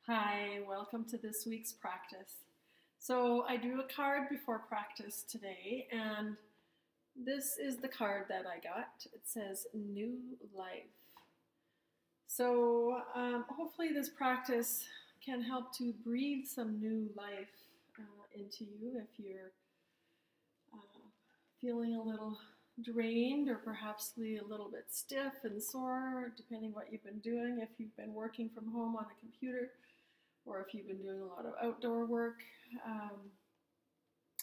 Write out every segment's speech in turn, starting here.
Hi, welcome to this week's practice. So, I drew a card before practice today, and this is the card that I got. It says New Life. So, hopefully, this practice can help to breathe some new life into you if you're uh, feeling a little drained or perhaps a little bit stiff and sore, depending what you've been doing. If you've been working from home on a computer, or if you've been doing a lot of outdoor work. Um,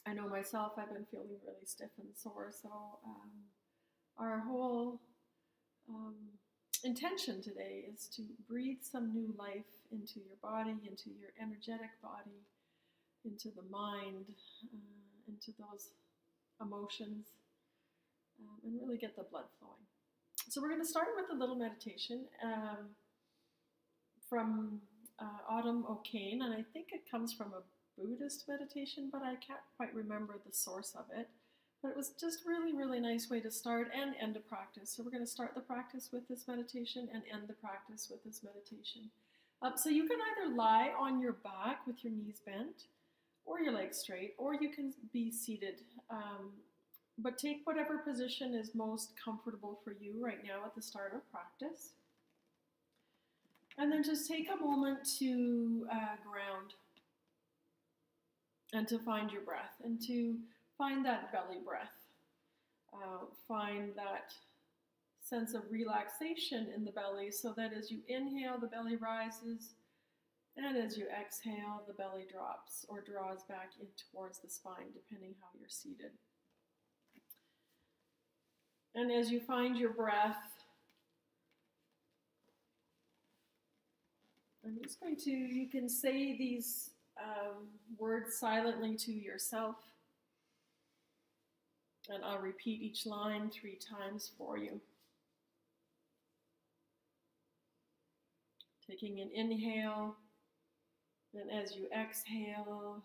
I know myself, I've been feeling really stiff and sore, so our whole um, intention today is to breathe some new life into your body, into your energetic body, into the mind, into those emotions, and really get the blood flowing. So we're going to start with a little meditation from Autumn O'Kane, and I think it comes from a Buddhist meditation, but I can't quite remember the source of it. But it was just really, really nice way to start and end a practice. So we're going to start the practice with this meditation and end the practice with this meditation. So you can either lie on your back with your knees bent, or your legs straight, or you can be seated. But take whatever position is most comfortable for you right now at the start of practice. And then just take a moment to ground and to find your breath and to find that belly breath. Find that sense of relaxation in the belly so that as you inhale, the belly rises, and as you exhale, the belly drops or draws back in towards the spine, depending how you're seated. And as you find your breath, I'm just going to, you can say these words silently to yourself. And I'll repeat each line 3 times for you. Taking an inhale, and as you exhale,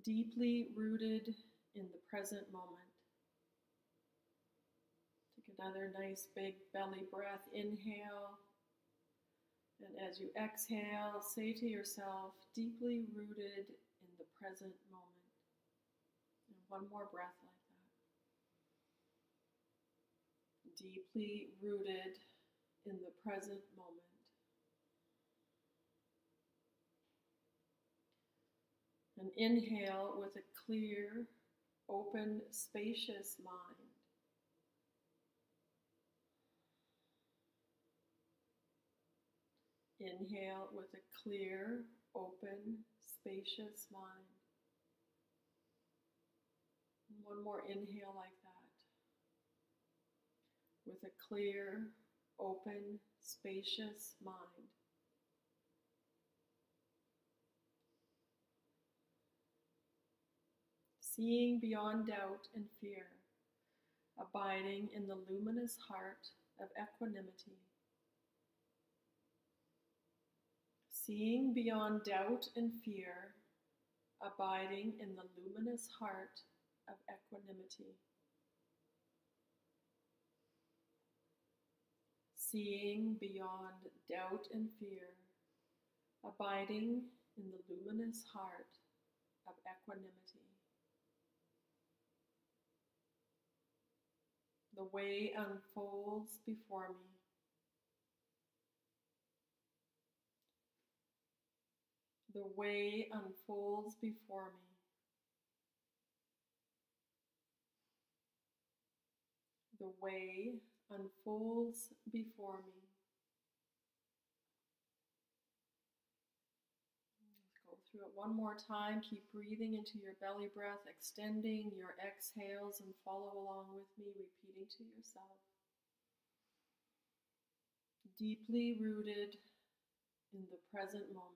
deeply rooted in the present moment. Take another nice big belly breath, inhale. And as you exhale, say to yourself, deeply rooted in the present moment. And one more breath like that. Deeply rooted in the present moment. And inhale with a clear, open, spacious mind. Inhale with a clear, open, spacious mind. One more inhale like that. With a clear, open, spacious mind. Seeing beyond doubt and fear, abiding in the luminous heart of equanimity. Seeing beyond doubt and fear, abiding in the luminous heart of equanimity. Seeing beyond doubt and fear, abiding in the luminous heart of equanimity. The way unfolds before me. The way unfolds before me. The way unfolds before me. Let's go through it one more time. Keep breathing into your belly breath, extending your exhales, and follow along with me, repeating to yourself. Deeply rooted in the present moment,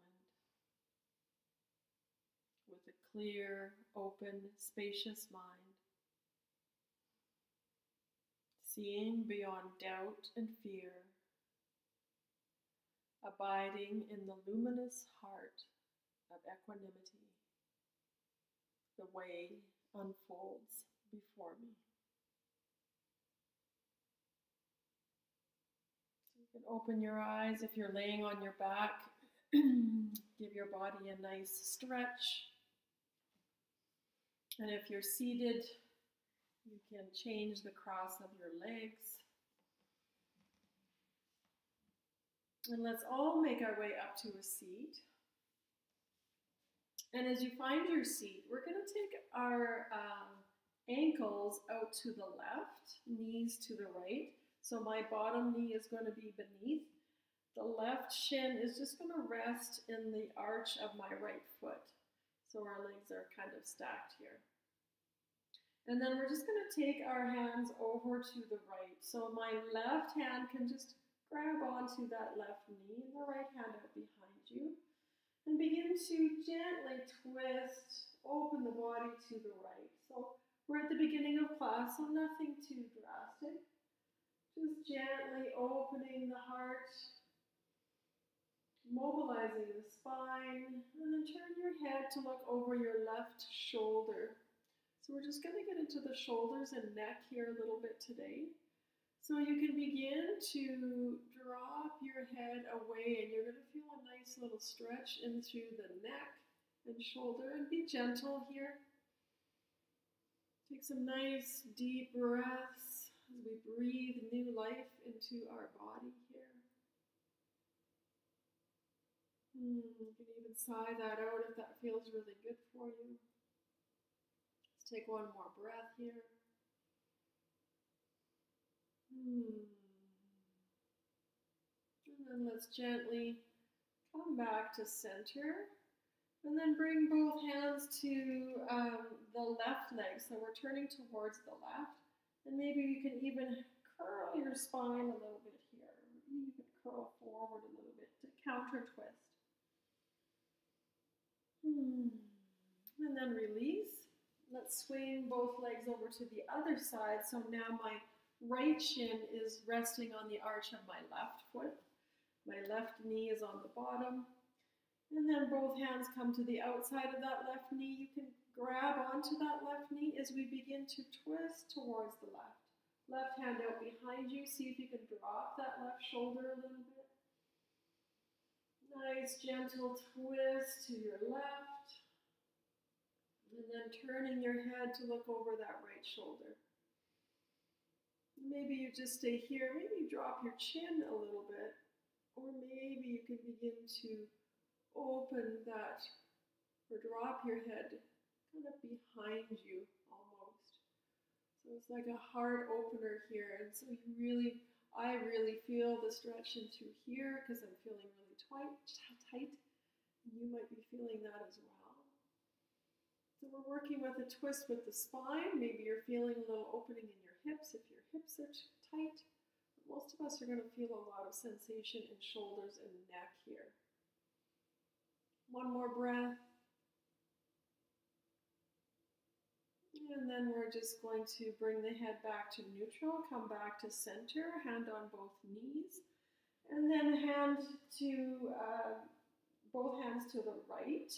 with a clear, open, spacious mind, seeing beyond doubt and fear, abiding in the luminous heart of equanimity. The way unfolds before me. So you can open your eyes if you're laying on your back. Give your body a nice stretch. And if you're seated, you can change the cross of your legs. And let's all make our way up to a seat. And as you find your seat, we're going to take our ankles out to the left, knees to the right. So my bottom knee is going to be beneath. The left shin is just going to rest in the arch of my right foot. So our legs are kind of stacked here. And then we're just going to take our hands over to the right. So my left hand can just grab onto that left knee and the right hand out behind you. And begin to gently twist, open the body to the right. So we're at the beginning of class, so nothing too drastic. Just gently opening the heart, mobilizing the spine, and then turn your head to look over your left shoulder. So we're just going to get into the shoulders and neck here a little bit today. So you can begin to drop your head away and you're going to feel a nice little stretch in through the neck and shoulder, and be gentle here. Take some nice deep breaths as we breathe new life into our body here. You can even sigh that out if that feels really good for you. Let's take one more breath here. And then let's gently come back to center. And then bring both hands to the left leg. So we're turning towards the left. And maybe you can even curl your spine a little bit here. You can curl forward a little bit to counter twist. And then release. Let's swing both legs over to the other side. So now my right shin is resting on the arch of my left foot. My left knee is on the bottom. And then both hands come to the outside of that left knee. You can grab onto that left knee as we begin to twist towards the left. Left hand out behind you. See if you can drop that left shoulder a little bit. Nice gentle twist to your left. And then turning your head to look over that right shoulder. Maybe you just stay here. Maybe you drop your chin a little bit. Or maybe you can begin to open that, or drop your head kind of behind you almost. So it's like a heart opener here. And so I really feel the stretch in through here because I'm feeling really tight. And you might be feeling that as well. So we're working with a twist with the spine. Maybe you're feeling a little opening in your hips if your hips are tight. Most of us are going to feel a lot of sensation in shoulders and neck here. One more breath. And then we're just going to bring the head back to neutral, come back to center, hand on both knees, and then both hands to the right.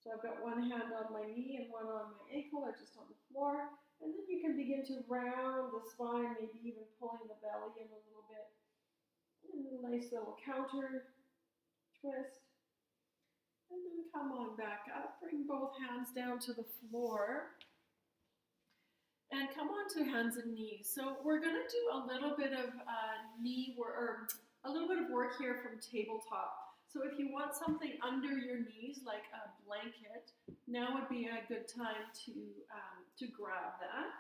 So I've got one hand on my knee and one on my ankle or just on the floor. And then you can begin to round the spine, maybe even pulling the belly in a little bit. And a nice little counter twist. And then come on back up. Bring both hands down to the floor. And come on to hands and knees. So we're going to do a little bit of knee work, or a little bit of work here from tabletop. So if you want something under your knees, like a blanket, now would be a good time to grab that.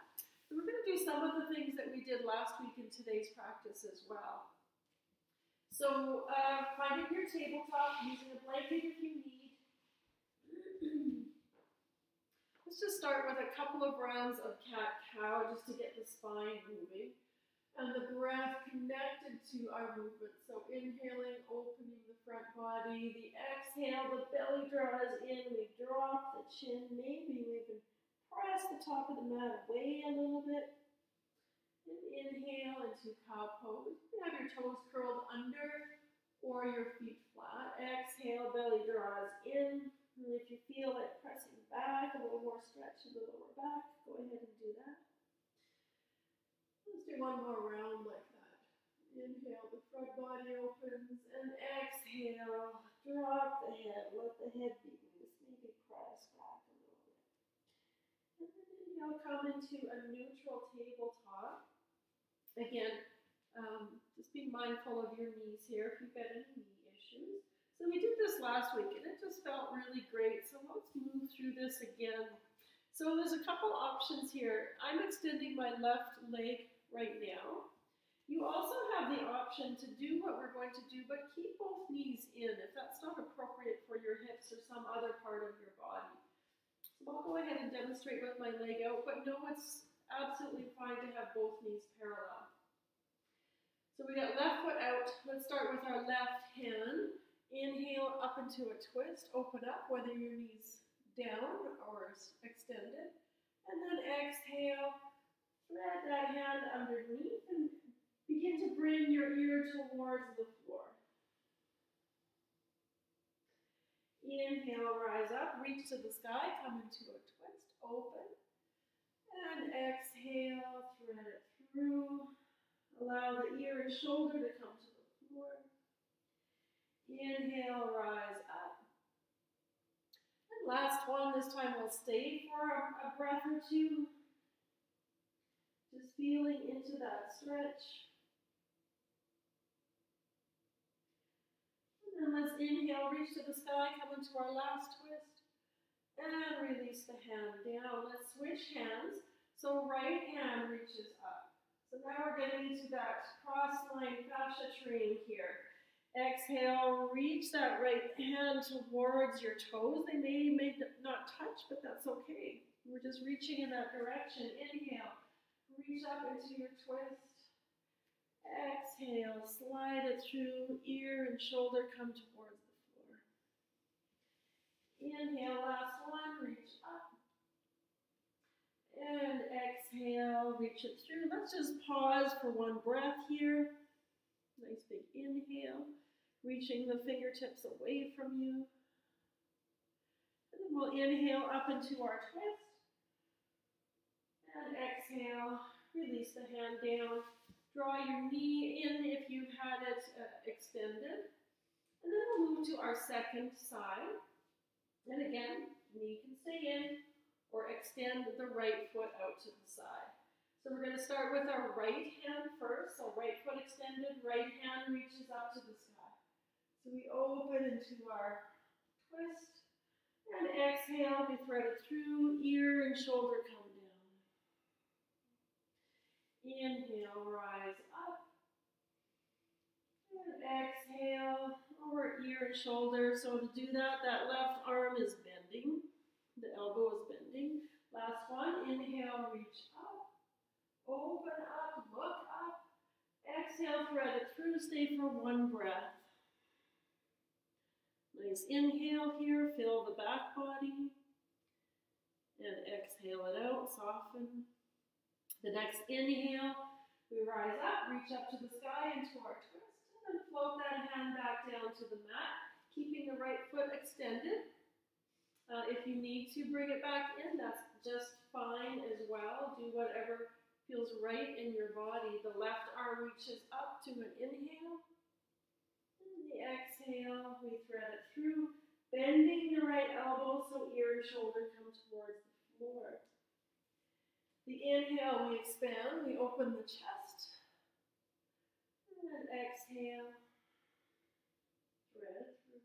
And we're going to do some of the things that we did last week in today's practice as well. So finding your tabletop, using a blanket if you need. Let's just start with a couple of rounds of cat-cow just to get the spine moving. And the breath connected to our movement. So inhaling, opening the front body. The exhale, the belly draws in. We drop the chin. Maybe we can press the top of the mat away a little bit. And inhale into cow pose. You can have your toes curled under or your feet flat. Exhale, belly draws in. And if you feel it pressing back, a little more stretch in the lower back, go ahead and do that. Let's do one more round like that. Inhale, the front body opens, and exhale, drop the head, let the head be loose, maybe press back a little bit. And then inhale, come into a neutral tabletop. Again, just be mindful of your knees here if you've got any knee issues. So we did this last week and it just felt really great. So let's move through this again. So there's a couple options here. I'm extending my left leg right now. You also have the option to do what we're going to do, but keep both knees in if that's not appropriate for your hips or some other part of your body. So I'll go ahead and demonstrate with my leg out, but no, it's absolutely fine to have both knees parallel. So we got left foot out. Let's start with our left hand. Inhale up into a twist, open up, whether your knees down or extended. And then exhale, thread that hand underneath and begin to bring your ear towards the floor. Inhale, rise up, reach to the sky, come into a twist, open. And exhale, thread it through. Allow the ear and shoulder to come to the floor. Inhale, rise up. And last one, this time we'll stay for a breath or two. Just feeling into that stretch. And then let's inhale, reach to the sky, come into our last twist. And release the hand down. Let's switch hands. So right hand reaches up. So now we're getting into that cross-line fascia train here. Exhale, reach that right hand towards your toes. They may not touch, but that's okay. We're just reaching in that direction. Inhale, reach up into your twist. Exhale, slide it through, ear and shoulder come towards the floor. Inhale, last one, reach up. And exhale, reach it through. Let's just pause for one breath here. Nice big inhale, reaching the fingertips away from you. And then we'll inhale up into our twist. And exhale, release the hand down. Draw your knee in if you've had it extended. And then we'll move to our second side. And again, knee can stay in or extend the right foot out to the side. So we're going to start with our right hand first. So right foot extended, right hand reaches up to the sky. So we open into our twist. And exhale, we thread it through, ear and shoulder come down. Inhale, rise up. And exhale, over ear and shoulder. So to do that, that left arm is bending. The elbow is bending. Last one, inhale, reach up. Open up, look up. Exhale, thread it through, stay for one breath. Nice inhale here, fill the back body. And exhale it out, soften. The next inhale, we rise up, reach up to the sky into our twist, and then float that hand back down to the mat, keeping the right foot extended. If you need to bring it back in, that's just fine as well. Do whatever feels right in your body. The left arm reaches up to an inhale. And the exhale, we thread it through, bending the right elbow so ear and shoulder come towards the floor. The inhale, we expand, we open the chest. And exhale, thread it through.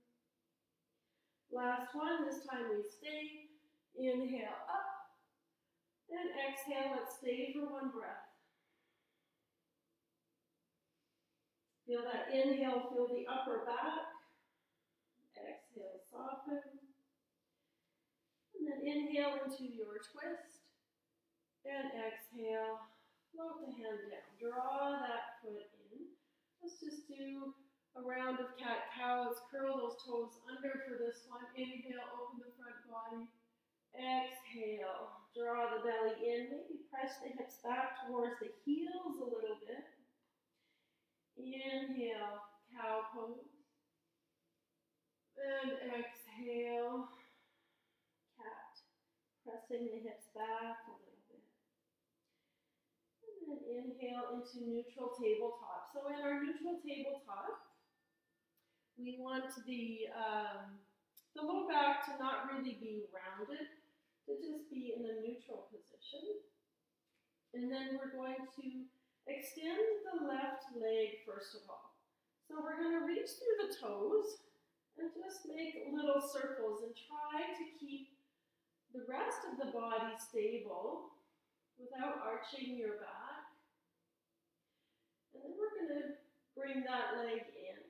Last one, this time we stay. Inhale up. And exhale, let's stay for one breath. Feel that inhale, feel the upper back. Exhale, soften. And then inhale into your twist. And exhale, float the hand down. Draw that foot in. Let's just do a round of cat-cow. Let's curl those toes under for this one. Inhale, open the front body. Exhale, draw the belly in, maybe press the hips back towards the heels a little bit. Inhale, cow pose. And exhale, cat. Pressing the hips back a little bit. And then inhale into neutral tabletop. So in our neutral tabletop, We want the low back to not really be rounded, to just be in a neutral position. And then we're going to extend the left leg first of all. So we're going to reach through the toes and just make little circles and try to keep the rest of the body stable without arching your back. And then we're going to bring that leg in.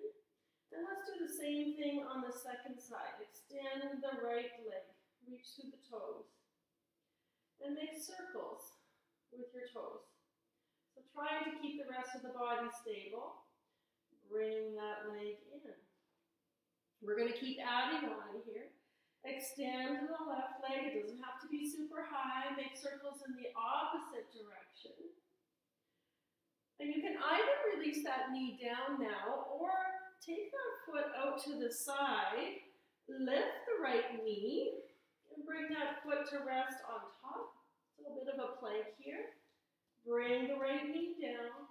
And let's do the same thing on the second side. Extend the right leg, reach through the toes, and make circles with your toes. So trying to keep the rest of the body stable, bring that leg in. We're going to keep adding on here. Extend the left leg. It doesn't have to be super high. Make circles in the opposite direction. And you can either release that knee down now or take that foot out to the side, lift the right knee, and bring that foot to rest on top. A little bit of a plank here. Bring the right knee down.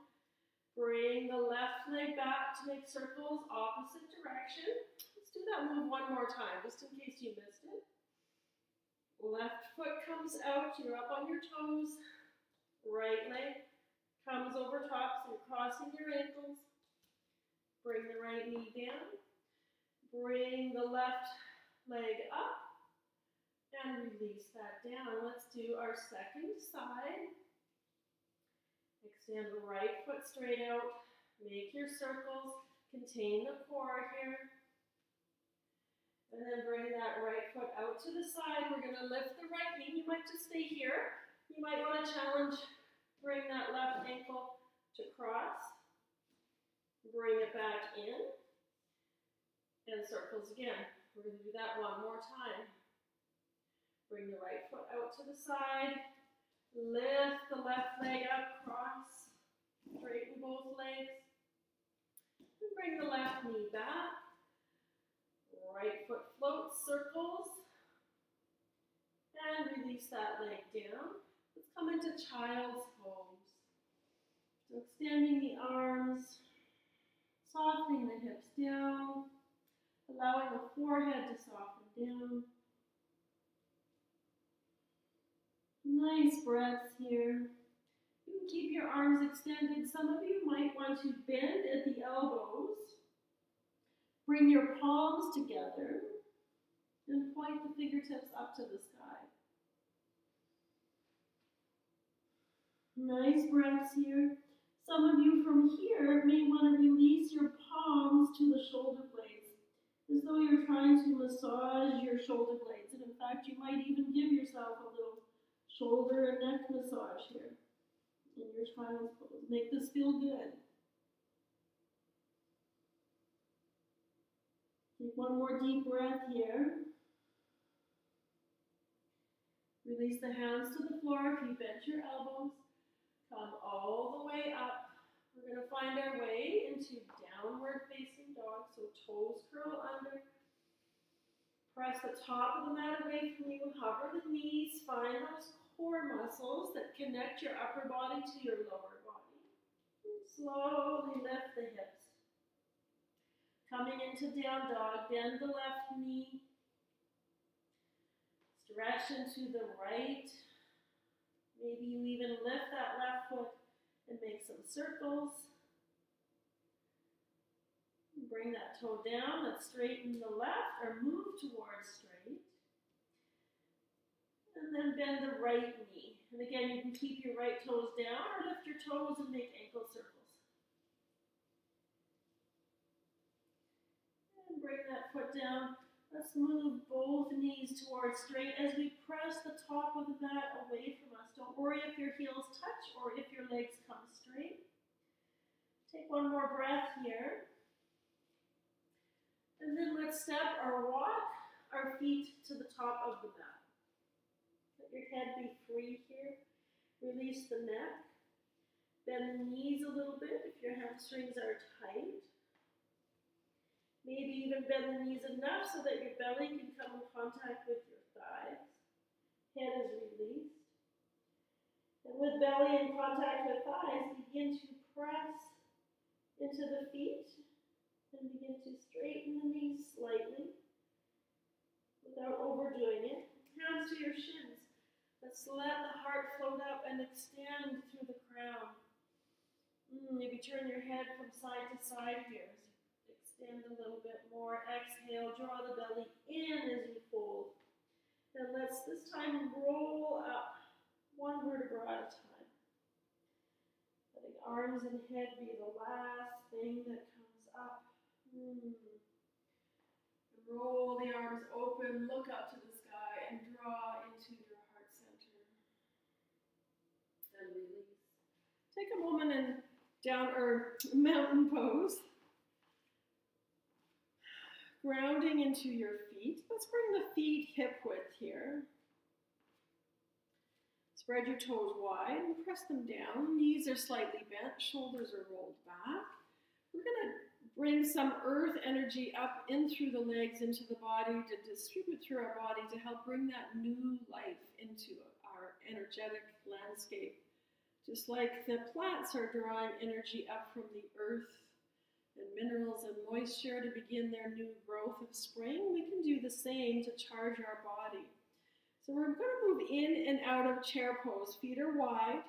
Bring the left leg back to make circles opposite direction. Let's do that move one more time, just in case you missed it. Left foot comes out, you're up on your toes. Right leg comes over top, so you're crossing your ankles. Bring the right knee down. Bring the left leg up. And release that down. Let's do our second side. Extend the right foot straight out. Make your circles. Contain the core here. And then bring that right foot out to the side. We're going to lift the right knee. You might just stay here. You might want to challenge. Bring that left ankle to cross. Bring it back in. And circles again. We're going to do that one more time. Bring the right foot out to the side. Lift the left leg up, cross. Straighten both legs. And bring the left knee back. Right foot floats, circles. And release that leg down. Let's come into child's pose. So extending the arms, softening the hips down, allowing the forehead to soften down. Nice breaths here. You can keep your arms extended. Some of you might want to bend at the elbows. Bring your palms together and point the fingertips up to the sky. Nice breaths here. Some of you from here may want to release your palms to the shoulder blades, as though you're trying to massage your shoulder blades. And in fact, you might even give yourself a little shoulder and neck massage here in your child's pose. Make this feel good. Take one more deep breath here. Release the hands to the floor. If you bent your elbows, come all the way up. We're going to find our way into downward facing dog. So toes curl under. Press the top of the mat away from you. Hover the knees. Find those core muscles that connect your upper body to your lower body. And slowly lift the hips. Coming into down dog, bend the left knee. Stretch into the right. Maybe you even lift that left foot and make some circles. Bring that toe down. Let's straighten the left or move towards straight. And then bend the right knee. And again, you can keep your right toes down or lift your toes and make ankle circles. And bring that foot down. Let's move both knees towards straight as we press the top of the mat away from us. Don't worry if your heels touch or if your legs come straight. Take one more breath here. And then let's step or walk our feet to the top of the mat. Let your head be free here. Release the neck. Bend the knees a little bit if your hamstrings are tight. Maybe even bend the knees enough so that your belly can come in contact with your thighs. Head is released. And with belly in contact with thighs, begin to press into the feet And begin to straighten the knees slightly without overdoing it. Hands to your shins. Let's let the heart float up and extend through the crown. Maybe turn your head from side to side here. Extend a little bit more. Exhale, draw the belly in as you fold. And let's this time roll up one vertebra at a time. Letting arms and head be the last thing that comes up. Roll the arms open, look up to the sky, and draw into your heart center. And release. Take a moment in down or mountain pose. Grounding into your feet. Let's bring the feet hip width here. Spread your toes wide and press them down. Knees are slightly bent, shoulders are rolled back. We're going to bring some earth energy up in through the legs, into the body, to distribute through our body to help bring that new life into our energetic landscape. Just like the plants are drawing energy up from the earth and minerals and moisture to begin their new growth of spring, we can do the same to charge our body. So we're going to move in and out of chair pose. Feet are wide,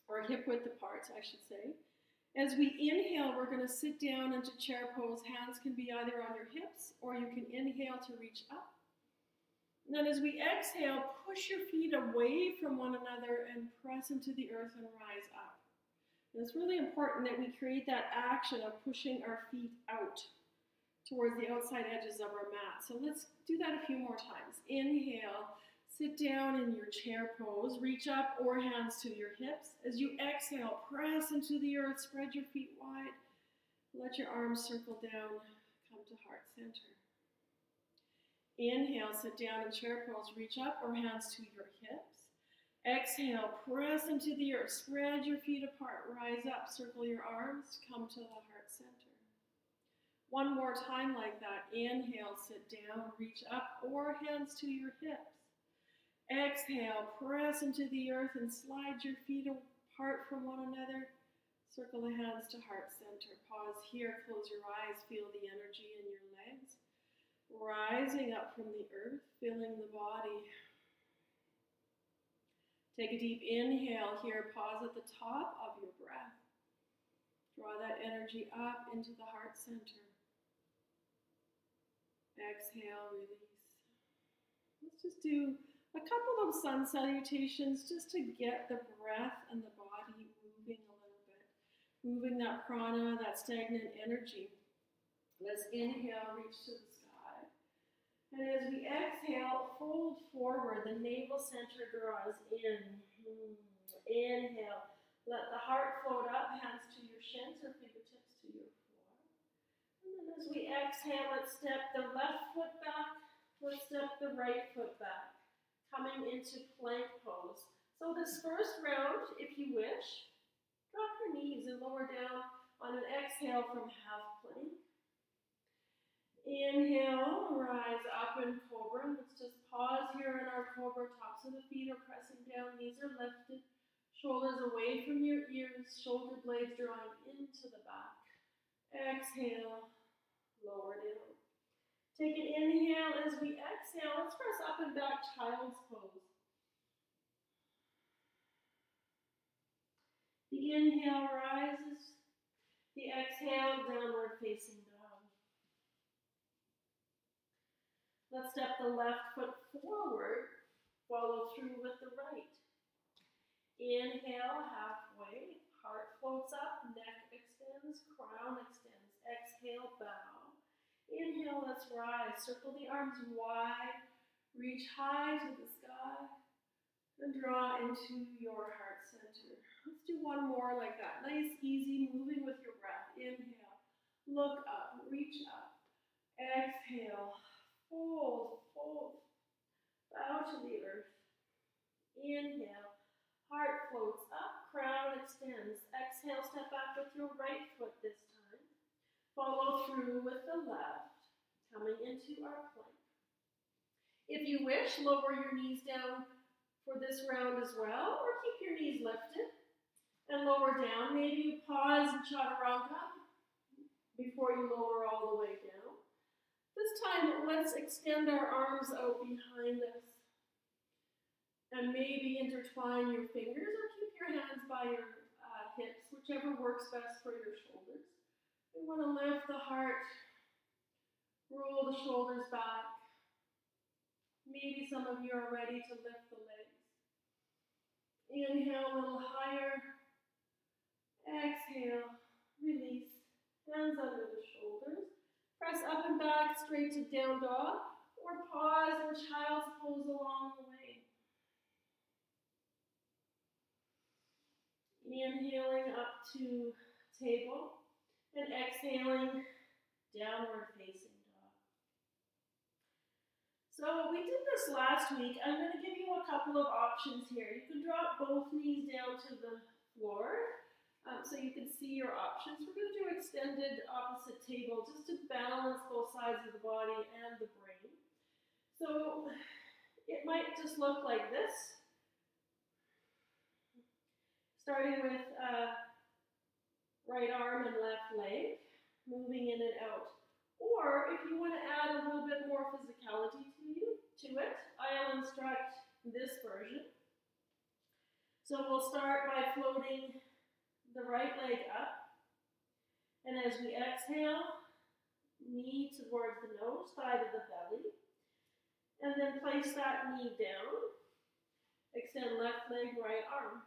or hip width apart, I should say. As we inhale, we're going to sit down into chair pose. Hands can be either on your hips, or you can inhale to reach up. And then as we exhale, push your feet away from one another and press into the earth and rise up. And it's really important that we create that action of pushing our feet out towards the outside edges of our mat. So let's do that a few more times. Inhale, sit down in your chair pose, reach up or hands to your hips. As you exhale, press into the earth, spread your feet wide. Let your arms circle down, come to heart center. Inhale, sit down in chair pose, reach up or hands to your hips. Exhale, press into the earth, spread your feet apart, rise up, circle your arms, come to the heart center. One more time like that. Inhale, sit down, reach up or hands to your hips. Exhale, press into the earth and slide your feet apart from one another. Circle the hands to heart center. Pause here, close your eyes, feel the energy in your legs. Rising up from the earth, filling the body. Take a deep inhale here, pause at the top of your breath. Draw that energy up into the heart center. Exhale, release. Let's just do a couple of sun salutations just to get the breath and the body moving a little bit. Moving that prana, that stagnant energy. Let's inhale, reach to the sky. And as we exhale, fold forward. The navel center draws in. Inhale. Let the heart float up, hands to your shins or fingertips to your floor. And then as we exhale, let's step the left foot back. Let's step the right foot back. Coming into plank pose. So this first round, if you wish, drop your knees and lower down on an exhale from half plank. Inhale, rise up in cobra. Let's just pause here in our cobra. Tops of the feet are pressing down, knees are lifted. Shoulders away from your ears, shoulder blades drawing into the back. Exhale, lower down. Take an inhale as we exhale. Let's press up and back, child's pose. The inhale rises. The exhale, downward facing dog. Let's step the left foot forward. Follow through with the right. Inhale, halfway. Heart floats up, neck extends, crown extends. Exhale, bow. Inhale, let's rise. Circle the arms wide. Reach high to the sky. And draw into your heart center. Let's do one more like that. Nice, easy, moving with your breath. Inhale. Look up. Reach up. Exhale. Fold, fold. Bow to the earth. Inhale. Heart floats up. Crown extends. Exhale, step back with your right foot this time. Follow through with the left, coming into our plank. If you wish, lower your knees down for this round as well, or keep your knees lifted and lower down. Maybe you pause in chaturanga. before you lower all the way down. This time, let's extend our arms out behind us and maybe intertwine your fingers or keep your hands by your hips, whichever works best for your shoulders. We want to lift the heart, roll the shoulders back. Maybe some of you are ready to lift the legs. Inhale a little higher. Exhale, release. Hands under the shoulders. Press up and back, straight to down dog, or pause in child's pose along the way. Inhaling up to table, and exhaling downward facing dog. So we did this last week. I'm going to give you a couple of options here. You can drop both knees down to the floor. So you can see your options. We're going to do extended opposite table just to balance both sides of the body and the brain. So it might just look like this. Starting with right arm and left leg, moving in and out. Or if you want to add a little bit more physicality to it, I'll instruct this version. So we'll start by floating the right leg up, and as we exhale, knee towards the nose, thigh to the belly, and then place that knee down, extend left leg, right arm.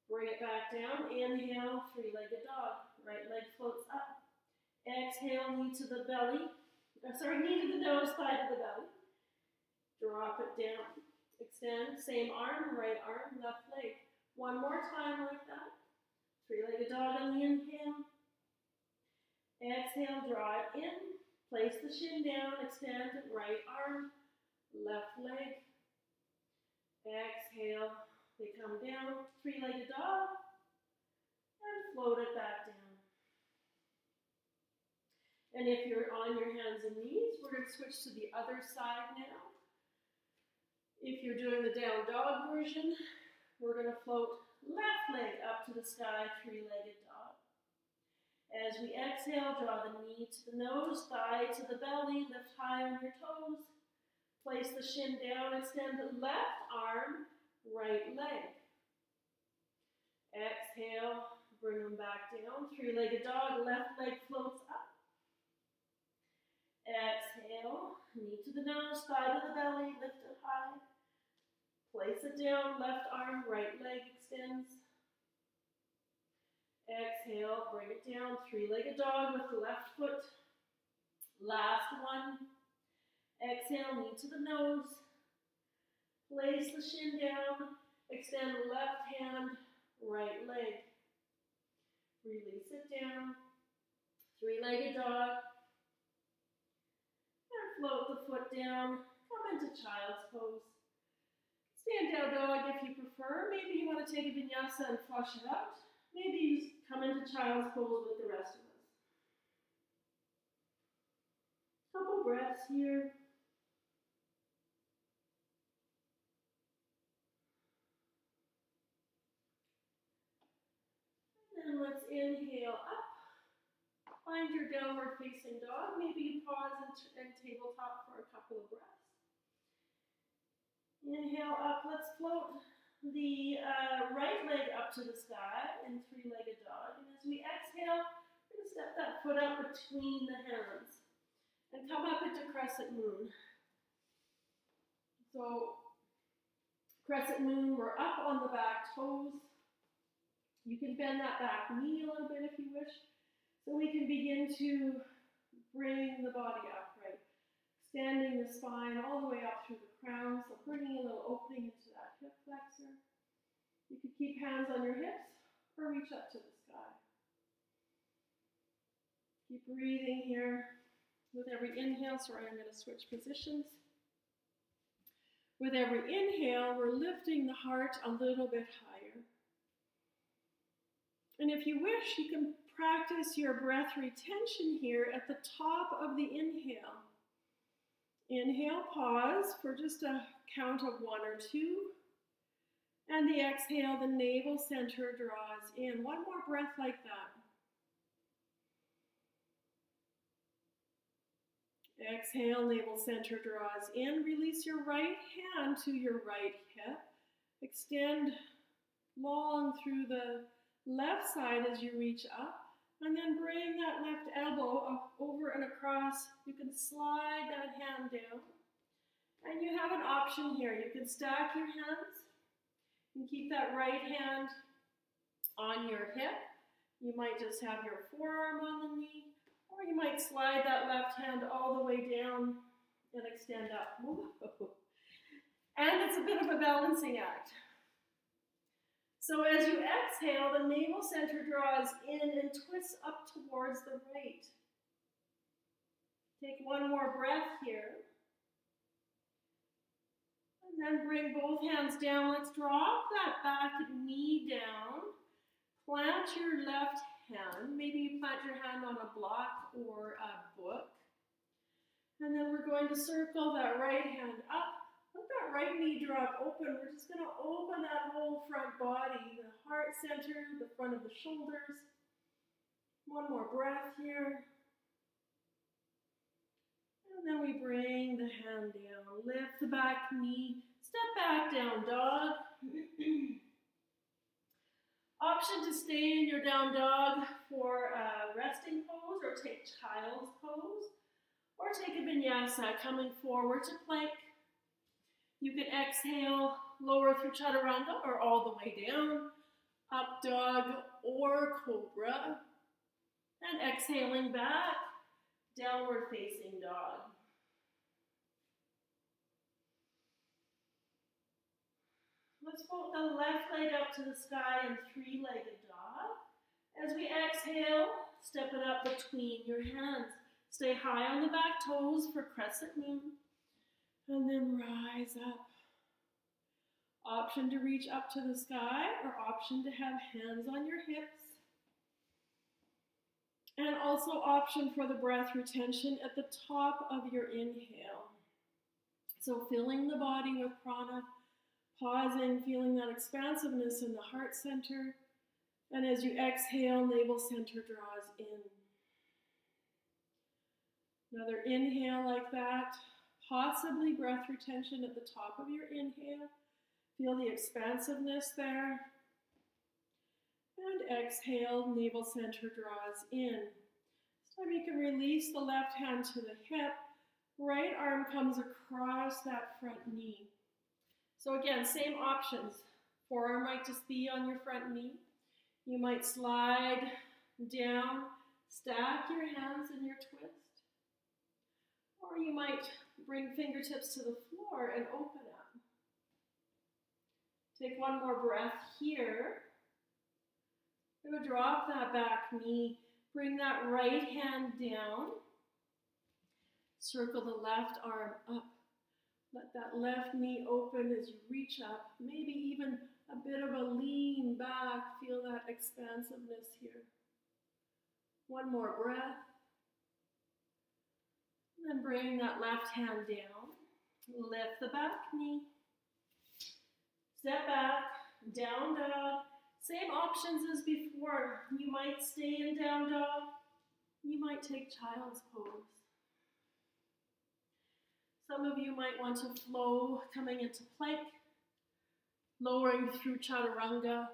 Bring it back down, inhale, three-legged dog, right leg floats up. Exhale, knee to the belly, knee to the nose, thigh to the belly. Drop it down, extend, same arm, right arm, left leg. One more time like that. Three-legged dog on the inhale. Exhale, draw it in. Place the shin down, extend right arm, left leg. Exhale, they come down. Three-legged dog. And float it back down. And if you're on your hands and knees, we're going to switch to the other side now. If you're doing the down dog version, we're going to float left leg up to the sky, three-legged dog. As we exhale, draw the knee to the nose, thigh to the belly, lift high on your toes. Place the shin down, extend the left arm, right leg. Exhale, bring them back down, three-legged dog, left leg floats up. Exhale, knee to the nose, thigh to the belly, lift it high. Place it down, left arm, right leg extends. Exhale, bring it down, three-legged dog with the left foot. Last one. Exhale, knee to the nose. Place the shin down, extend left hand, right leg. Release it down, three-legged dog. And float the foot down, come into child's pose. Stand down dog if you prefer. Maybe you want to take a vinyasa and flush it out. Maybe you come into child's pose with the rest of us. Couple breaths here. And then let's inhale up. Find your downward facing dog. Maybe you pause and tabletop for a couple of breaths. Inhale up, let's float the right leg up to the sky in three-legged dog. And as we exhale, we're going to step that foot up between the hands and come up into crescent moon. So, crescent moon, we're up on the back toes. You can bend that back knee a little bit if you wish. So we can begin to bring the body upright. Extending the spine all the way up through the crown, so bringing a little opening into that hip flexor. You could keep hands on your hips or reach up to the sky. Keep breathing here. With every inhale, sorry, I'm going to switch positions. With every inhale, we're lifting the heart a little bit higher. And if you wish, you can practice your breath retention here at the top of the inhale. Inhale, pause for just a count of 1 or 2. And the exhale, the navel center draws in. One more breath like that. Exhale, navel center draws in. Release your right hand to your right hip. Extend long through the left side as you reach up. And then bring that left elbow up, over and across. You can slide that hand down. And you have an option here. You can stack your hands and keep that right hand on your hip. You might just have your forearm on the knee, or you might slide that left hand all the way down and extend up. And it's a bit of a balancing act. So as you exhale, the navel center draws in and twists up towards the right. Take one more breath here. And then bring both hands down. Let's drop that back knee down. Plant your left hand. Maybe you plant your hand on a block or a book. And then we're going to circle that right hand up. Let that right knee drop open. We're just going to open that whole front body, the heart center, the front of the shoulders. One more breath here. And then we bring the hand down. Lift the back knee. Step back, down dog. Option to stay in your down dog for a resting pose, or take child's pose, or take a vinyasa coming forward to plank. You can exhale, lower through chaturanga or all the way down, up dog or cobra, and exhaling back, downward facing dog. Let's fold the left leg up to the sky in three-legged dog. As we exhale, step it up between your hands. Stay high on the back toes for crescent moon. And then rise up. Option to reach up to the sky, or option to have hands on your hips. And also option for the breath retention at the top of your inhale. So filling the body with prana, pausing, feeling that expansiveness in the heart center. And as you exhale, navel center draws in. Another inhale like that. Possibly breath retention at the top of your inhale. Feel the expansiveness there. And exhale, navel center draws in. So you can release the left hand to the hip. Right arm comes across that front knee. So again, same options. Forearm might just be on your front knee. You might slide down, stack your hands in your twist. Or you might bring fingertips to the floor and open up. Take one more breath here. We're going to drop that back knee. Bring that right hand down. Circle the left arm up. Let that left knee open as you reach up. Maybe even a bit of a lean back. Feel that expansiveness here. One more breath. And then bring that left hand down. Lift the back knee. Step back, down dog. Same options as before. You might stay in down dog. You might take child's pose. Some of you might want to flow coming into plank, lowering through chaturanga,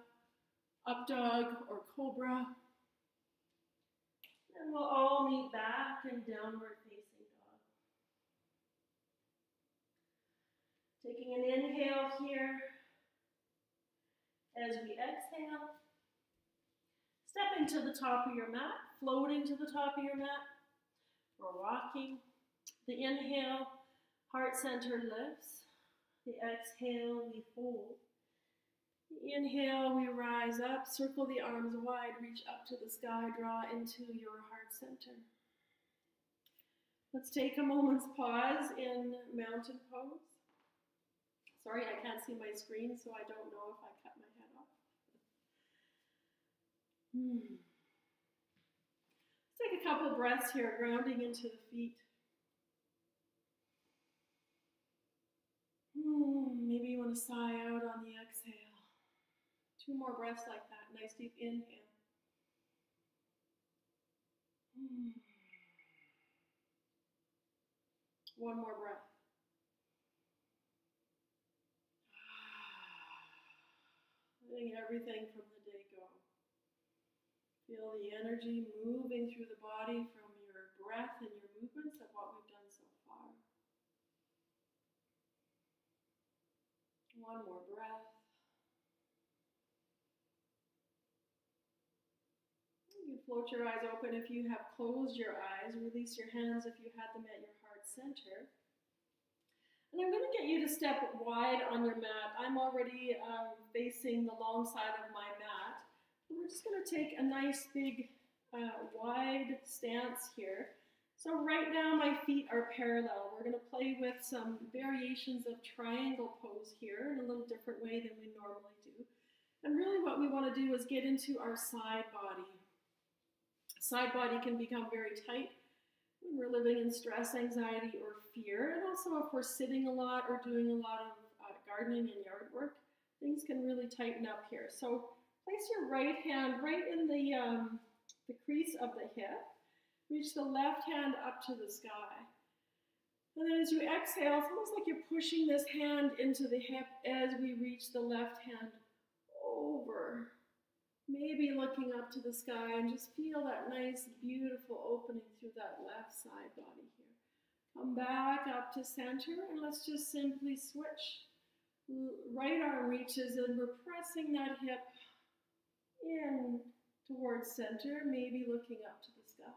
up dog or cobra. And we'll all meet back in downward facing dog. Taking an inhale here. As we exhale, stepping to the top of your mat, floating to the top of your mat, or walking. The inhale, heart center lifts. The exhale, we fold. The inhale, we rise up, circle the arms wide, reach up to the sky, draw into your heart center. Let's take a moment's pause in mountain pose. Sorry, I can't see my screen, so I don't know if I cut my head off. Let's take a couple breaths here, grounding into the feet. Maybe you want to sigh out on the exhale. 2 more breaths like that. Nice deep inhale. One more breath. Letting everything from the day go. Feel the energy moving through the body from your breath and your movements of what we've done so far. One more breath. You can float your eyes open if you have closed your eyes. Release your hands if you had them at your heart center. And I'm going to get you to step wide on your mat. I'm already facing the long side of my mat. And we're just going to take a nice big wide stance here. So right now my feet are parallel. We're going to play with some variations of triangle pose here in a little different way than we normally do. And really what we want to do is get into our side body. Side body can become very tight when we're living in stress, anxiety, or fear. And also if we're sitting a lot or doing a lot of gardening and yard work, things can really tighten up here. So place your right hand right in the crease of the hip. Reach the left hand up to the sky. And then as you exhale, it's almost like you're pushing this hand into the hip as we reach the left hand over. Maybe looking up to the sky and just feel that nice, beautiful opening through that left side body here. Come back up to center and let's just simply switch. Right arm reaches and we're pressing that hip in towards center, maybe looking up to the sky.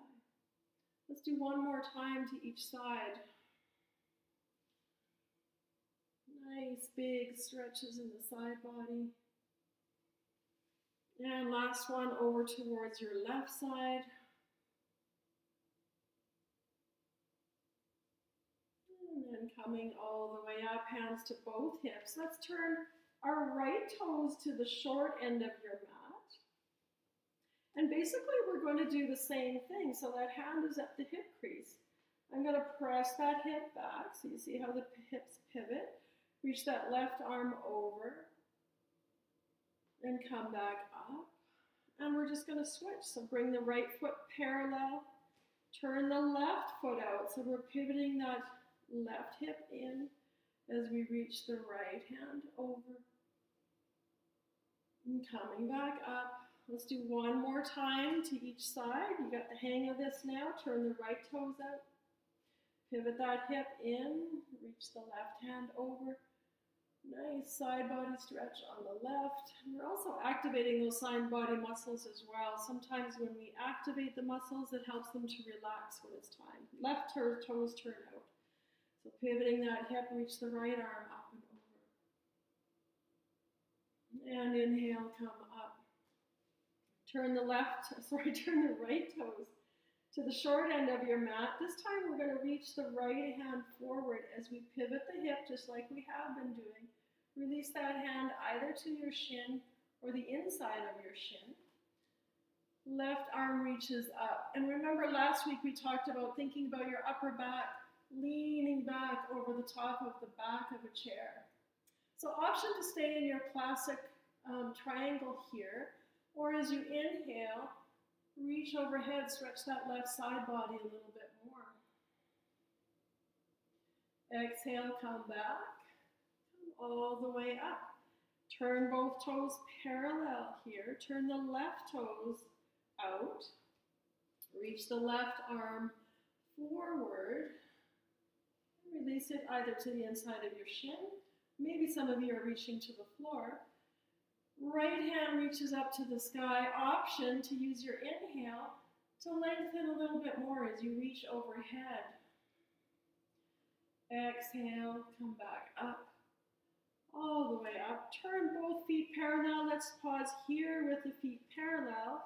Let's do one more time to each side. Nice big stretches in the side body. And last one over towards your left side. And then coming all the way up, hands to both hips. Let's turn our right toes to the short end of your mat. And basically we're going to do the same thing. So that hand is at the hip crease. I'm going to press that hip back. So you see how the hips pivot. Reach that left arm over. And come back up. And we're just going to switch. So bring the right foot parallel. Turn the left foot out. So we're pivoting that left hip in as we reach the right hand over. And coming back up. Let's do one more time to each side. You got the hang of this now. Turn the right toes out. Pivot that hip in. Reach the left hand over. Nice side body stretch on the left. And we're also activating those side body muscles as well. Sometimes when we activate the muscles, it helps them to relax when it's time. Left toes turn out. So pivoting that hip, reach the right arm up and over. And inhale, come up. Turn the right toes to the short end of your mat. This time we're going to reach the right hand forward as we pivot the hip just like we have been doing. Release that hand either to your shin or the inside of your shin. Left arm reaches up. And remember last week we talked about thinking about your upper back, leaning back over the top of the back of a chair. So option to stay in your classic triangle here, or as you inhale, reach overhead, stretch that left side body a little bit more. Exhale, come back. All the way up. Turn both toes parallel here. Turn the left toes out. Reach the left arm forward. Release it either to the inside of your shin. Maybe some of you are reaching to the floor. Right hand reaches up to the sky. Option to use your inhale to lengthen a little bit more as you reach overhead. Exhale, come back up. All the way up. Turn both feet parallel. Let's pause here with the feet parallel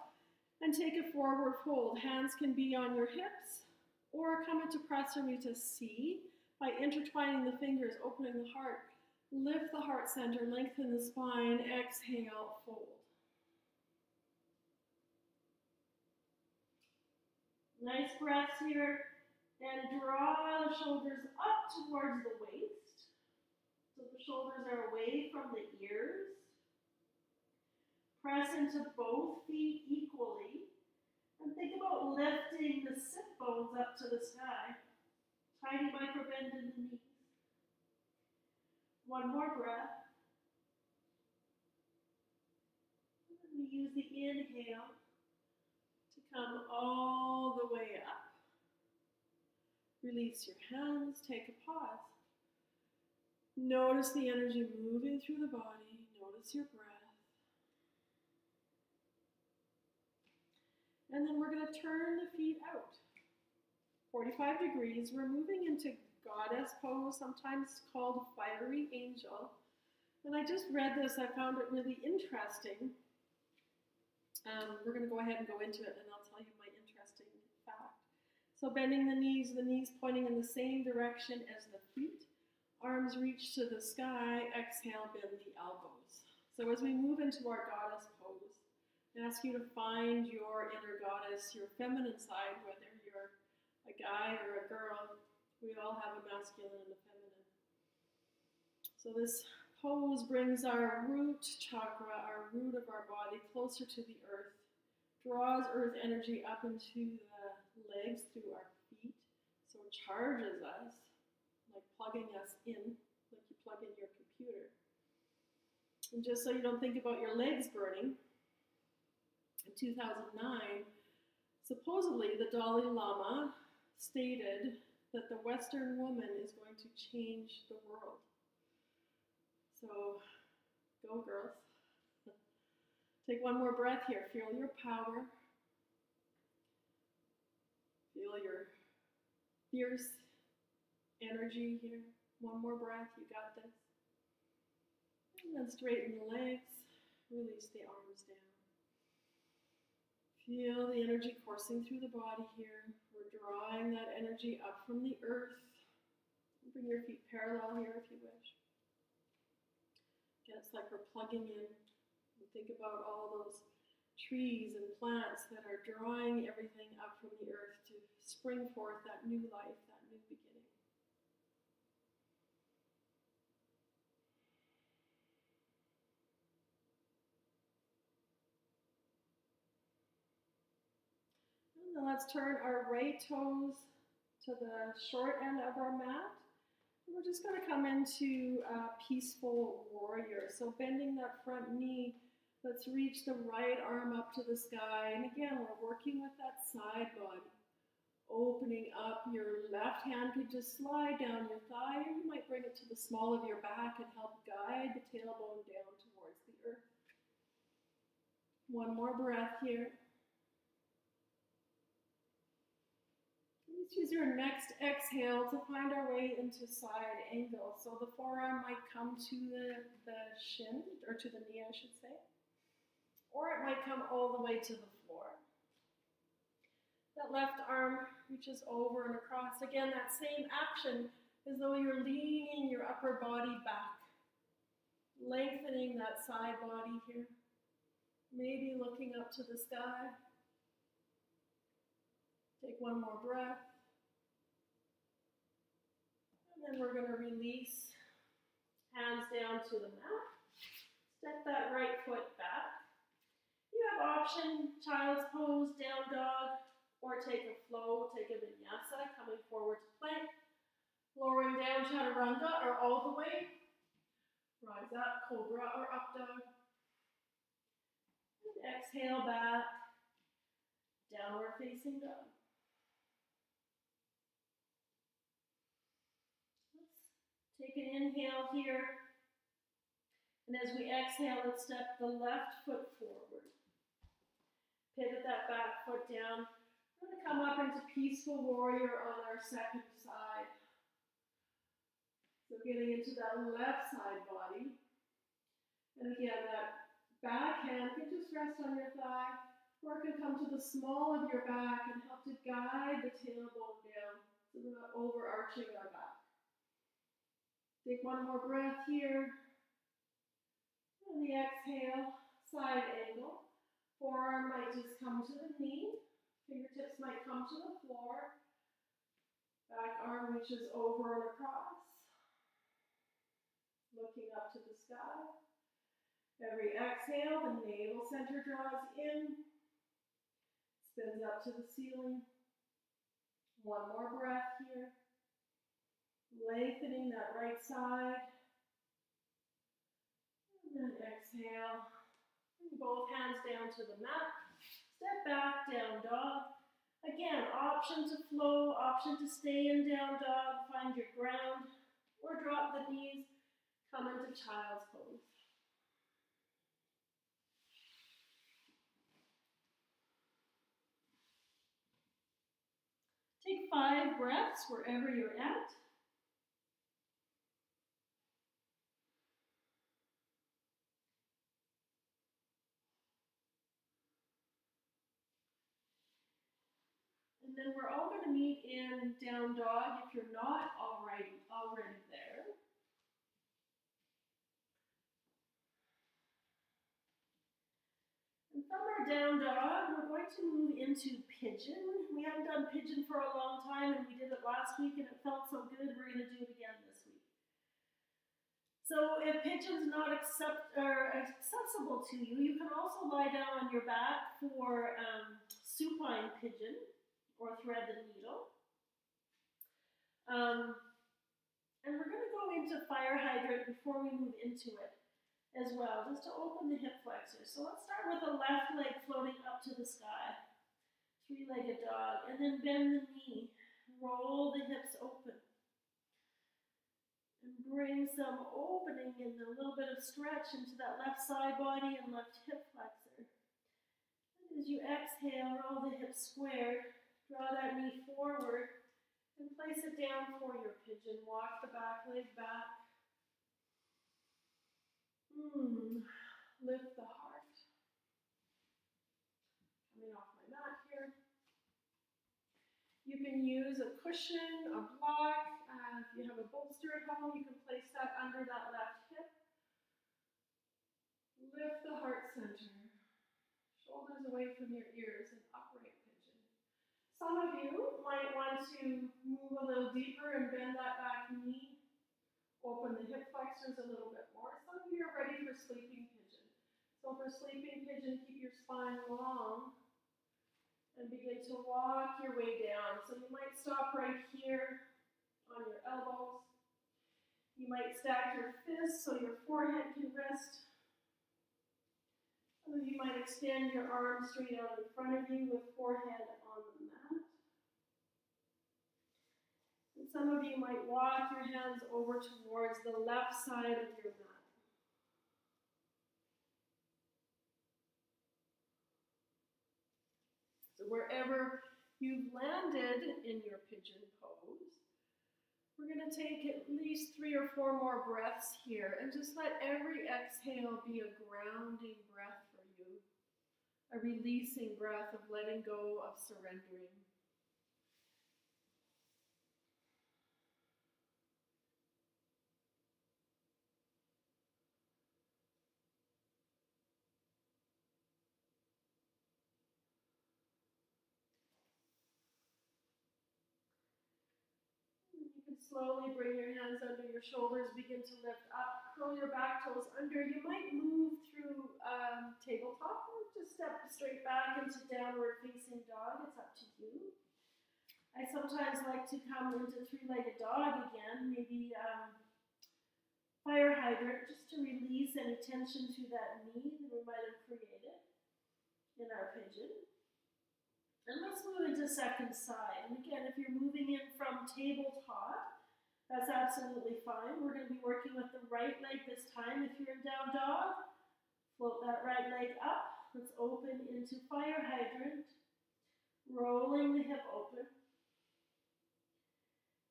and take a forward fold. Hands can be on your hips or come into Prasarita C by intertwining the fingers, opening the heart. Lift the heart center, lengthen the spine. Exhale, fold. Nice breaths here. And draw the shoulders up towards the waist. So the shoulders are away from the ears. Press into both feet equally. And think about lifting the sit bones up to the sky. Tiny micro bend in the knees. One more breath. And we use the inhale to come all the way up. Release your hands, take a pause. Notice the energy moving through the body. Notice your breath. And then we're going to turn the feet out. 45 degrees. We're moving into goddess pose, sometimes called fiery angel. And I just read this. I found it really interesting. We're going to go ahead and go into it, and I'll tell you my interesting fact. So bending the knees pointing in the same direction as the feet. Arms reach to the sky. Exhale, bend the elbows. So as we move into our goddess pose, I ask you to find your inner goddess, your feminine side, whether you're a guy or a girl. We all have a masculine and a feminine. So this pose brings our root chakra, our root of our body, closer to the earth, draws earth energy up into the legs through our feet, so it charges us, like plugging us in, like you plug in your computer. And just so you don't think about your legs burning, in 2009, supposedly the Dalai Lama stated that the Western woman is going to change the world. So, go girls. Take one more breath here. Feel your power. Feel your fierce energy here. One more breath. You got this. And then straighten the legs. Release the arms down. Feel the energy coursing through the body here. We're drawing that energy up from the earth. Bring your feet parallel here if you wish. Again, it's like we're plugging in. And think about all those trees and plants that are drawing everything up from the earth to spring forth that new life, that new beginning. And then let's turn our right toes to the short end of our mat. We're just going to come into peaceful warrior. So bending that front knee, let's reach the right arm up to the sky. And again, we're working with that side body. Opening up, your left hand could just slide down your thigh, or you might bring it to the small of your back and help guide the tailbone down towards the earth. One more breath here. Let's use your next exhale to find our way into side angle. So the forearm might come to the shin, or to the knee, I should say. Or it might come all the way to the floor. That left arm reaches over and across. Again, that same action as though you're leaning your upper body back. Lengthening that side body here. Maybe looking up to the sky. Take one more breath. And then we're going to release, hands down to the mat. Step that right foot back. You have option, child's pose, down dog, or take a flow, take a vinyasa, coming forward to plank. Lowering down, chaturanga, or all the way. Rise up, cobra, or up dog. And exhale back, downward facing dog. Take an inhale here, and as we exhale, let's step the left foot forward. Pivot that back foot down. We're going to come up into peaceful warrior on our second side. So getting into that left side body. And again, that back hand can just rest on your thigh, or it can come to the small of your back and help to guide the tailbone down so we're not overarching our back. Take one more breath here. And the exhale, side angle. Forearm might just come to the knee. Fingertips might come to the floor. Back arm reaches over and across. Looking up to the sky. Every exhale, the navel center draws in. Spins up to the ceiling. One more breath here. lengthening that right side. And then exhale. Bring both hands down to the mat. Step back, down dog. Again, option to flow, option to stay in down dog, find your ground, or drop the knees, come into child's pose. Take 5 breaths wherever you're at. And then we're all going to meet in down dog if you're not already there. And from our down dog, we're going to move into pigeon. We haven't done pigeon for a long time, and we did it last week, and it felt so good. We're going to do it again this week. So if pigeon's not accessible to you, you can also lie down on your back for supine pigeon, or thread the needle. And we're going to go into fire hydrant before we move into it as well, just to open the hip flexors. So let's start with the left leg floating up to the sky, 3-legged dog, and then bend the knee, roll the hips open, and bring some opening and a little bit of stretch into that left side body and left hip flexor. And as you exhale, roll the hips squared. Draw that knee forward and place it down for your pigeon. Walk the back leg back. Lift the heart. Coming off my mat here. You can use a cushion, a block. If you have a bolster at home, you can place that under that left hip. Lift the heart center. Shoulders away from your ears and upright. Some of you might want to move a little deeper and bend that back knee, open the hip flexors a little bit more. Some of you are ready for sleeping pigeon. So for sleeping pigeon, keep your spine long and begin to walk your way down. So you might stop right here on your elbows. You might stack your fists so your forehead can rest. Some of you might extend your arms straight out in front of you with forehead on the mat. And some of you might walk your hands over towards the left side of your mat. So wherever you've landed in your pigeon pose, we're going to take at least 3 or 4 more breaths here and just let every exhale be a grounding breath for you, a releasing breath of letting go, of surrendering. Slowly bring your hands under your shoulders, begin to lift up, curl your back toes under. You might move through tabletop or just step straight back into downward facing dog. It's up to you. I sometimes like to come into 3-legged dog again, maybe fire hydrant, just to release any tension to that knee that we might have created in our pigeon. And let's move into second side. And again, if you're moving in from tabletop, that's absolutely fine. We're going to be working with the right leg this time. If you're in down dog, float that right leg up. Let's open into fire hydrant. Rolling the hip open.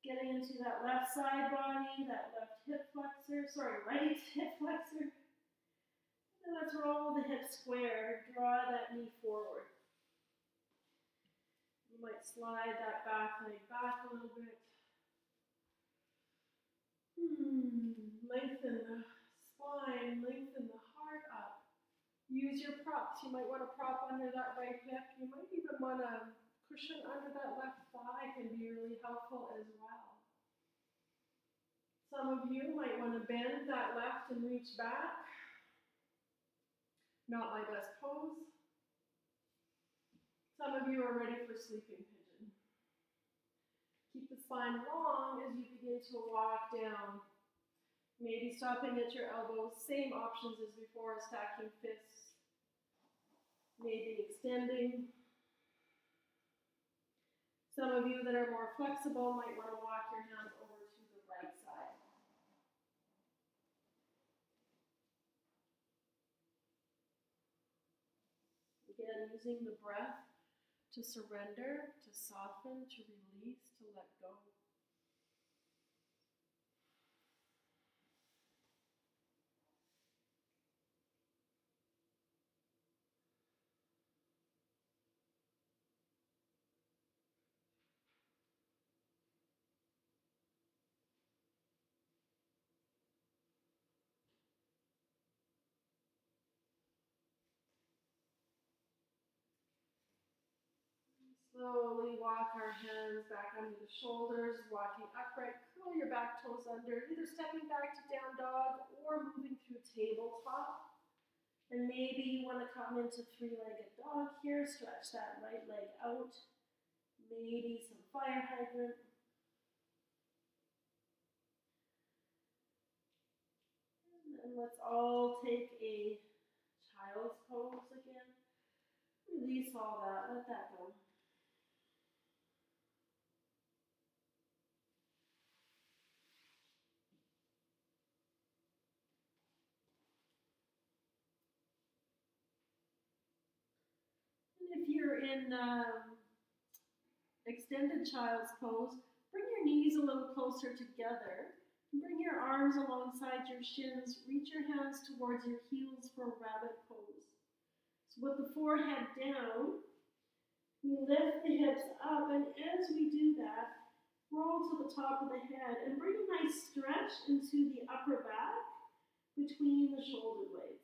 Getting into that left side body, that left hip flexor, right hip flexor. And let's roll the hip square. Draw that knee forward. You might slide that back leg back a little bit. Lengthen the spine, lengthen the heart up. Use your props. You might want to prop under that right hip. You might even want a cushion under that left thigh, can be really helpful as well. Some of you might want to bend that left and reach back. Not my best pose. Some of you are ready for sleeping pigeon. Keep the spine long as you begin to walk down. Maybe stopping at your elbows, same options as before, stacking fists. Maybe extending. Some of you that are more flexible might want to walk your hands over to the right side. Again, using the breath to surrender, to soften, to release, to let go. Slowly walk our hands back under the shoulders, walking upright. Curl your back toes under, either stepping back to down dog or moving through tabletop. And maybe you want to come into three-legged dog here. Stretch that right leg out. Maybe some fire hydrant. And then let's all take a child's pose again. Release all that. Let that go. If you're in extended child's pose, bring your knees a little closer together. Bring your arms alongside your shins. Reach your hands towards your heels for a rabbit pose. So with the forehead down, we lift the hips up, and as we do that, roll to the top of the head and bring a nice stretch into the upper back between the shoulder blades.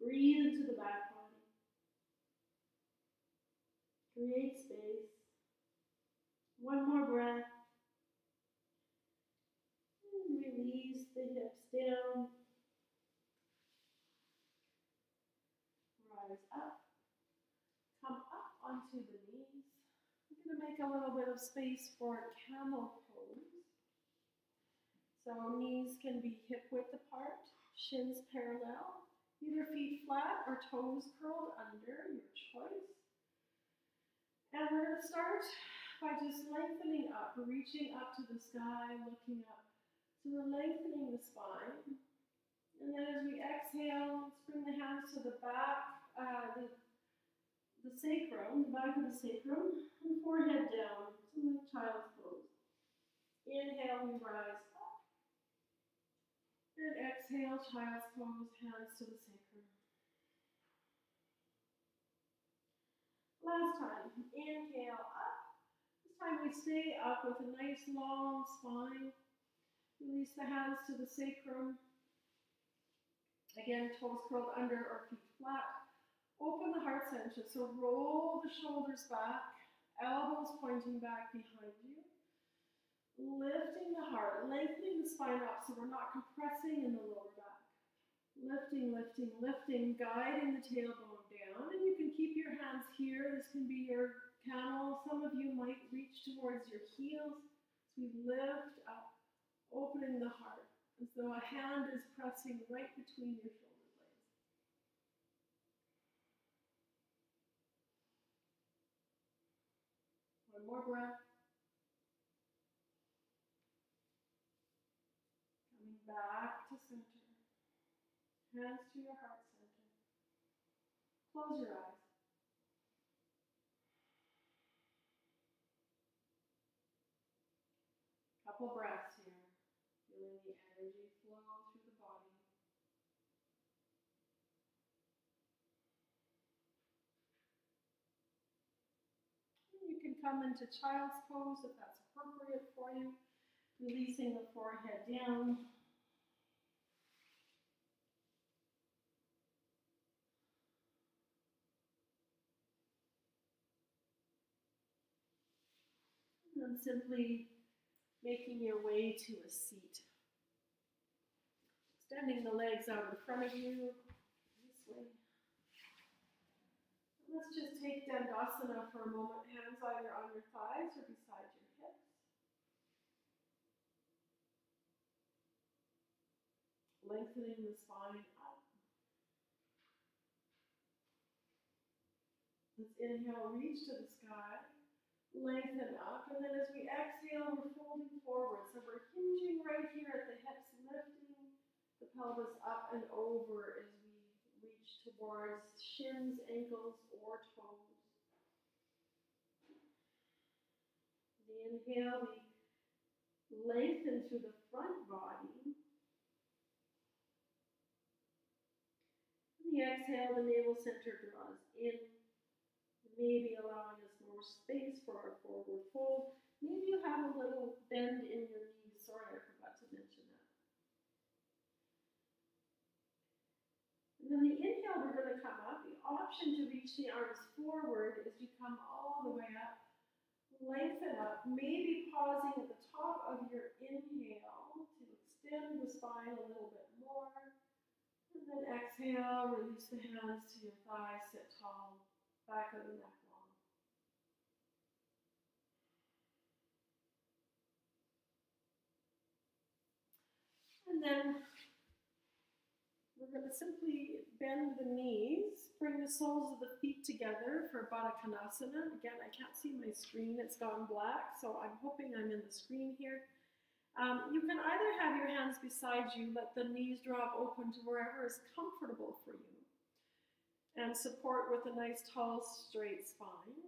Breathe into the back body. Create space. One more breath. And release the hips down. Rise up. Come up onto the knees. We're going to make a little bit of space for camel pose. So knees can be hip width apart, shins parallel. Either feet flat or toes curled under, your choice. And we're going to start by just lengthening up, reaching up to the sky, looking up. So we're lengthening the spine. And then as we exhale, let's bring the hands to the back, the sacrum, the back of the sacrum, and forehead down to the child's pose. Inhale, we rise up. And exhale, child's pose, hands to the sacrum. Last time, inhale up. This time we stay up with a nice long spine. Release the hands to the sacrum. Again, toes curled under or feet flat. Open the heart center, so roll the shoulders back, elbows pointing back behind you. Lifting the heart, lengthening the spine up so we're not compressing in the lower back. Lifting, lifting, lifting, guiding the tailbone down. And you can keep your hands here. This can be your camel. Some of you might reach towards your heels. So we lift up, opening the heart as though a hand is pressing right between your shoulder blades. One more breath. Coming back to center. Hands to your heart center. Close your eyes. Couple breaths here. Feeling the energy flow through the body. You can come into child's pose if that's appropriate for you. Releasing the forehead down. And simply making your way to a seat. Extending the legs out in front of you, this way. Let's just take Dandasana for a moment. Hands either on your thighs or beside your hips. Lengthening the spine up. Let's inhale, reach to the sky. Lengthen up, and then as we exhale, we're folding forward. So we're hinging right here at the hips, lifting the pelvis up and over as we reach towards shins, ankles, or toes. The inhale, we lengthen through the front body. The exhale, the navel center draws in, maybe allowing us more space for our forward fold. Maybe you have a little bend in your knees. Sorry, I forgot to mention that. And then the inhale, we're going to come up. The option to reach the arms forward is you come all the way up, lengthen up, maybe pausing at the top of your inhale to extend the spine a little bit more. And then exhale, release the hands to your thighs, sit tall, back of the neck long. And then we're going to simply bend the knees, bring the soles of the feet together for Baddha Konasana. Again, I can't see my screen, it's gone black, so I'm hoping I'm in the screen here. You can either have your hands beside you, let the knees drop open to wherever is comfortable for you, and support with a nice tall straight spine.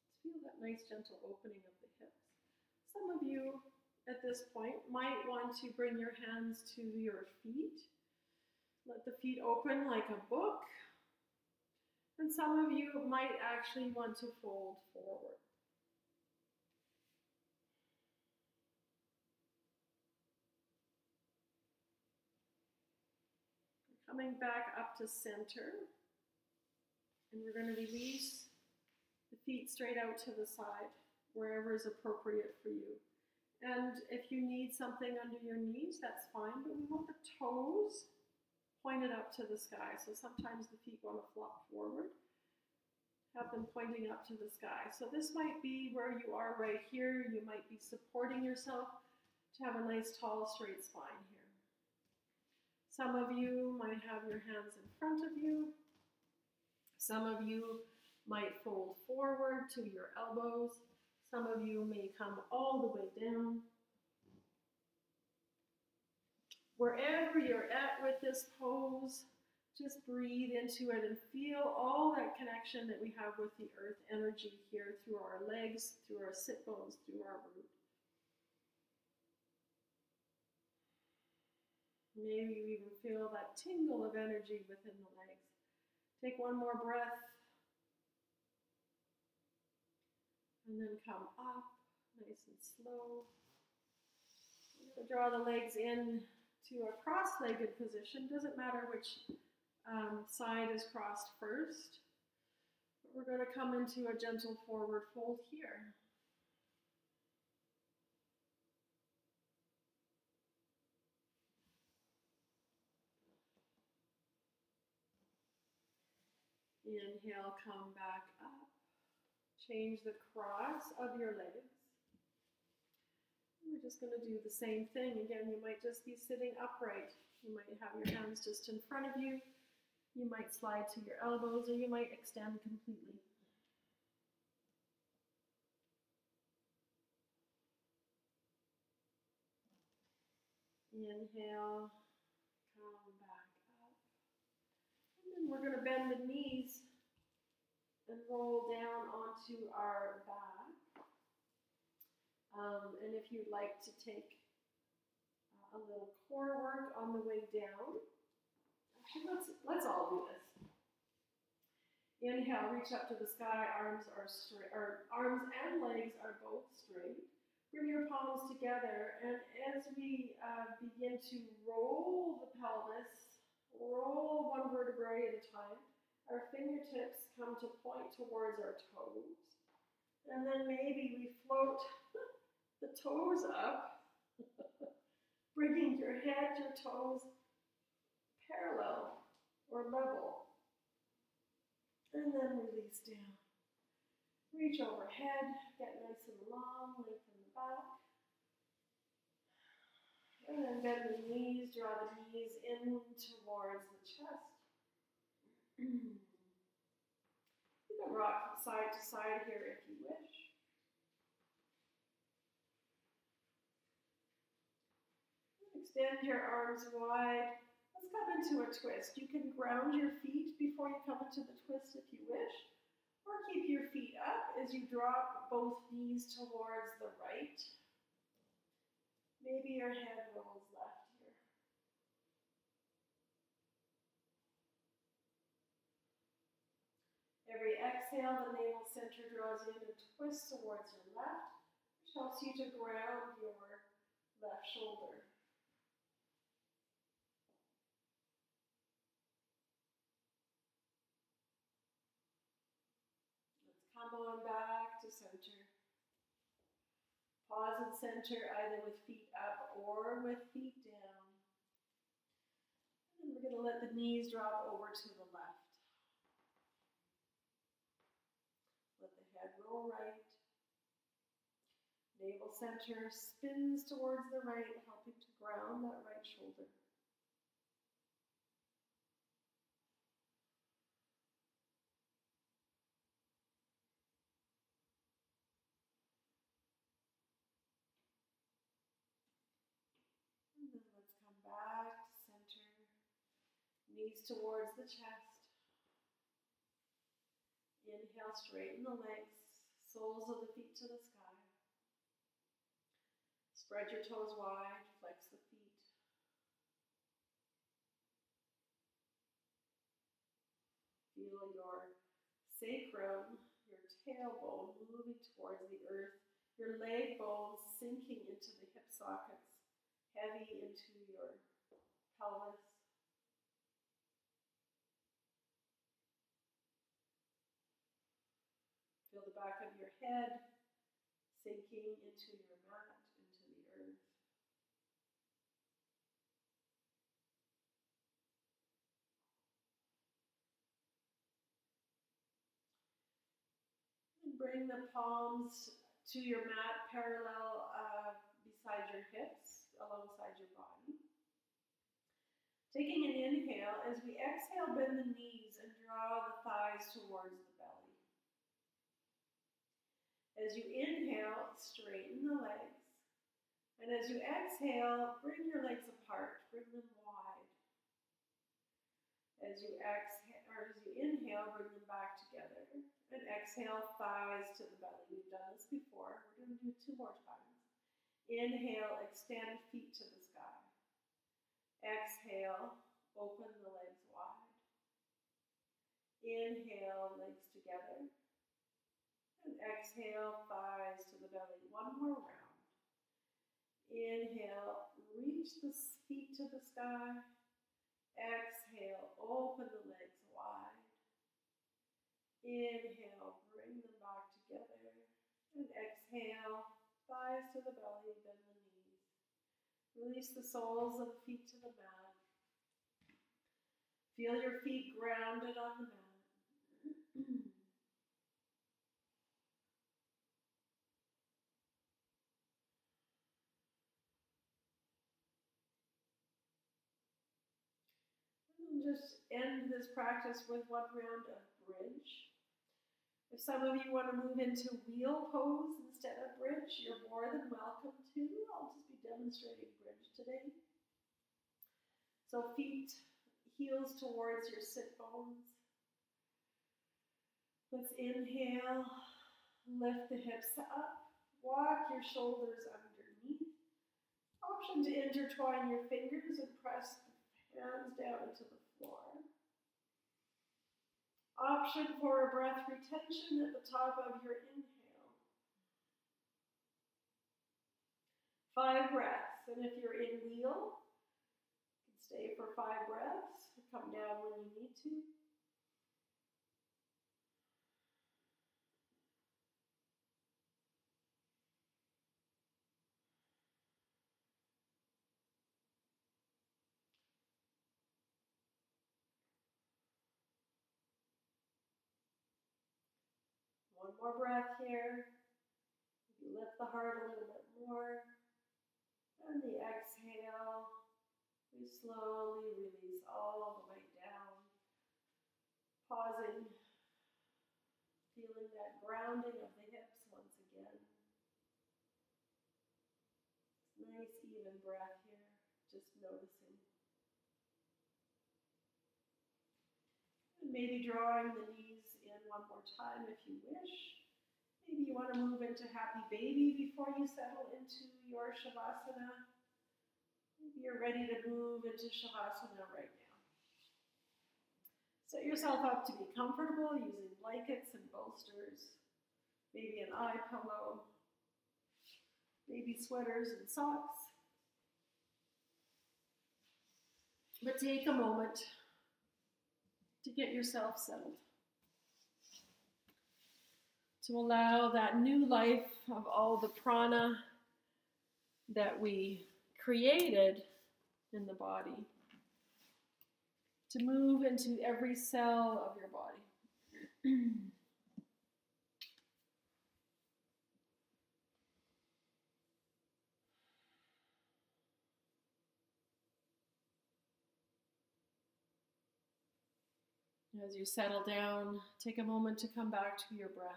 Let's feel that nice gentle opening of the hips. Some of you at this point might want to bring your hands to your feet. Let the feet open like a book. And some of you might actually want to fold forward. Coming back up to center, and we're going to release the feet straight out to the side, wherever is appropriate for you. And if you need something under your knees, that's fine, but we want the toes pointed up to the sky. So sometimes the feet want to flop forward. Have them pointing up to the sky. So this might be where you are right here. You might be supporting yourself to have a nice tall straight spine here. Some of you might have your hands in front of you. Some of you might fold forward to your elbows. Some of you may come all the way down. Wherever you're at with this pose, just breathe into it and feel all that connection that we have with the earth energy here through our legs, through our sit bones, through our root. Maybe you even feel that tingle of energy within the legs. Take one more breath. And then come up, nice and slow. We're going to draw the legs in to a cross-legged position. Doesn't matter which side is crossed first. But we're going to come into a gentle forward fold here. Inhale, come back up. Change the cross of your legs. We're just going to do the same thing. Again, you might just be sitting upright. You might have your hands just in front of you. You might slide to your elbows, or you might extend completely. Inhale, come back up. And then we're going to bend the knees and roll down onto our back. And if you'd like to take a little core work on the way down, actually let's all do this. Inhale, reach up to the sky, arms are straight, or arms and legs are both straight. Bring your palms together, and as we begin to roll the pelvis, roll one vertebrae at a time, our fingertips come to point towards our toes. And then maybe we float the toes up, bringing your head, your toes parallel or level And then release down. Reach overhead, get nice and long, lengthen the back. And then bend the knees, draw the knees in towards the chest. You can rock from side to side here if you wish. Extend your arms wide. Let's come into a twist. You can ground your feet before you come into the twist if you wish, or keep your feet up as you drop both knees towards the right. Maybe your head rolls left here. Every exhale, the navel center draws in and twists towards your left, which helps you to ground your left shoulder. Let's come on back to center. Pause and center either with feet up or with feet down. And we're going to let the knees drop over to the left. Let the head roll right. Navel center spins towards the right, helping to ground that right shoulder. And then let's come back to center. Knees towards the chest. Inhale, straighten the legs, soles of the feet to the sky. Spread your toes wide, flex the feet. Feel your sacrum, your tailbone moving towards the earth, your leg bones sinking into the hip sockets, heavy into your pelvis. Feel the back of your head sinking into your mat, into the earth. And bring the palms to your mat parallel beside your hips, alongside your body. Taking an inhale, as we exhale, bend the knees and draw the thighs towards the belly. As you inhale, straighten the legs. And as you exhale, bring your legs apart, bring them wide. As you exhale, or as you inhale, bring them back together. And exhale, thighs to the belly. We've done this before. We're going to do 2 more times. Inhale, extend feet to the sky. Exhale, open the legs wide. Inhale, legs together. And exhale, thighs to the belly. 1 more round. Inhale, reach the feet to the sky. Exhale, open the legs wide. Inhale, bring them back together. And exhale, thighs to the belly, bend the knees. Release the soles of the feet to the mat. Feel your feet grounded on the mat. And just end this practice with 1 round of bridge. If some of you want to move into wheel pose instead of bridge, you're more than welcome to. I'll just be demonstrating bridge today. So feet, heels towards your sit bones. Let's inhale, lift the hips up, walk your shoulders underneath. Option to intertwine your fingers and press the hands down into the floor. Option for a breath retention at the top of your inhale. 5 breaths, and if you're in wheel, you can stay for 5 breaths, come down when you need to. One more breath here. You lift the heart a little bit more. And the exhale, we slowly release all the way down. Pausing, feeling that grounding of the hips once again. Nice even breath here, just noticing. And maybe drawing the knees in one more time if you wish. Maybe you want to move into happy baby before you settle into your Shavasana. Maybe you're ready to move into Shavasana right now. Set yourself up to be comfortable using blankets and bolsters, maybe an eye pillow, maybe sweaters and socks. But take a moment to get yourself settled, to allow that new life of all the prana that we created in the body to move into every cell of your body. As you settle down, take a moment to come back to your breath.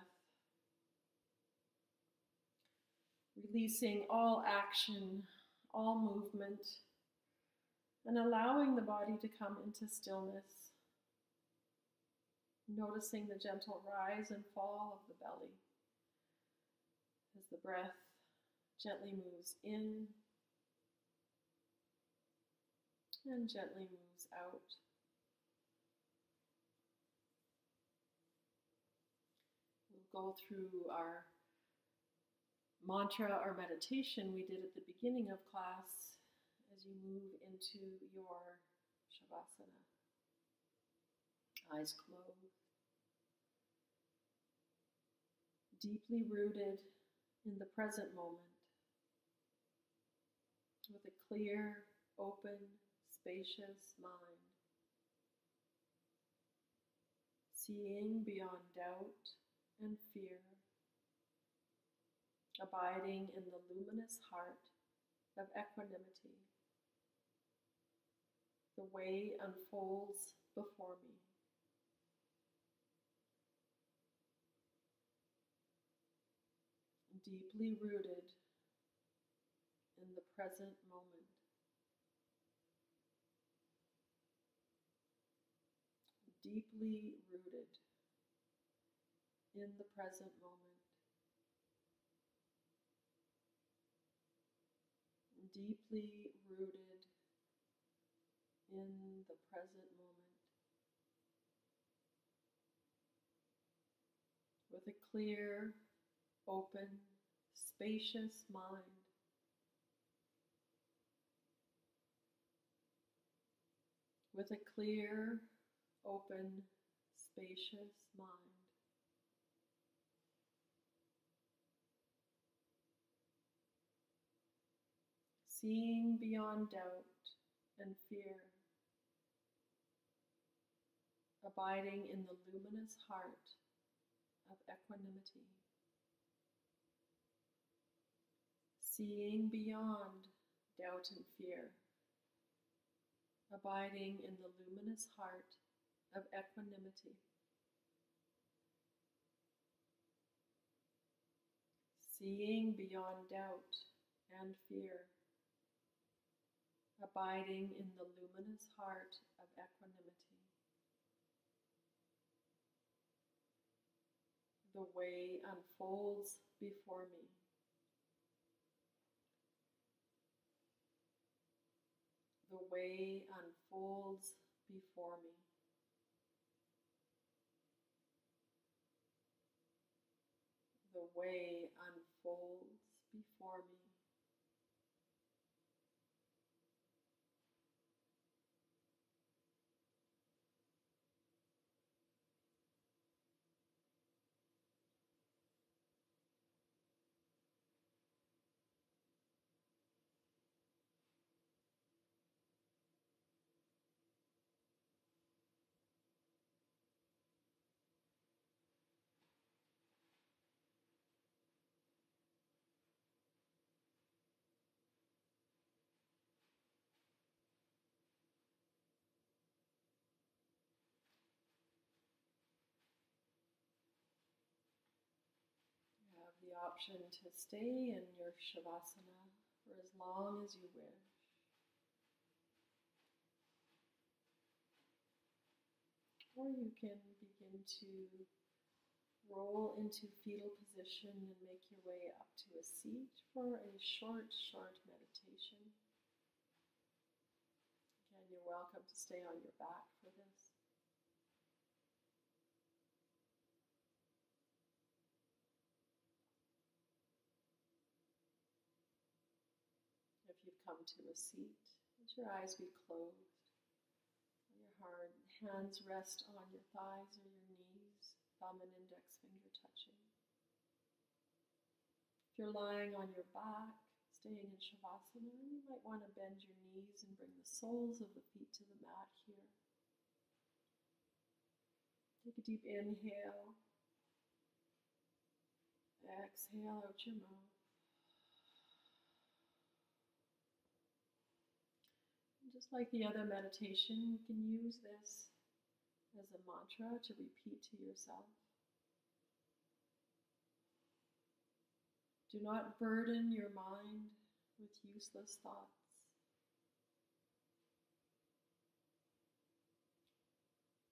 Releasing all action, all movement, and allowing the body to come into stillness. Noticing the gentle rise and fall of the belly as the breath gently moves in and gently moves out. We'll go through our mantra or meditation we did at the beginning of class as you move into your Shavasana. Eyes closed. Deeply rooted in the present moment with a clear, open, spacious mind. Seeing beyond doubt and fear. Abiding in the luminous heart of equanimity. The way unfolds before me. Deeply rooted in the present moment. Deeply rooted in the present moment. Deeply rooted in the present moment. With a clear, open, spacious mind. With a clear, open, spacious mind. Seeing beyond doubt and fear. Abiding in the luminous heart of equanimity. Seeing beyond doubt and fear. Abiding in the luminous heart of equanimity. Seeing beyond doubt and fear. Abiding in the luminous heart of equanimity. The way unfolds before me. The way unfolds before me. The way unfolds before me. the option to stay in your Shavasana for as long as you wish. Or you can begin to roll into fetal position and make your way up to a seat for a short meditation. Again, you're welcome to stay on your back for this. If you've come to a seat, let your eyes be closed. Your hands rest on your thighs or your knees, thumb and index finger touching. If you're lying on your back, staying in Shavasana, you might want to bend your knees and bring the soles of the feet to the mat here. Take a deep inhale. Exhale out your mouth. Just like the other meditation, you can use this as a mantra to repeat to yourself. Do not burden your mind with useless thoughts.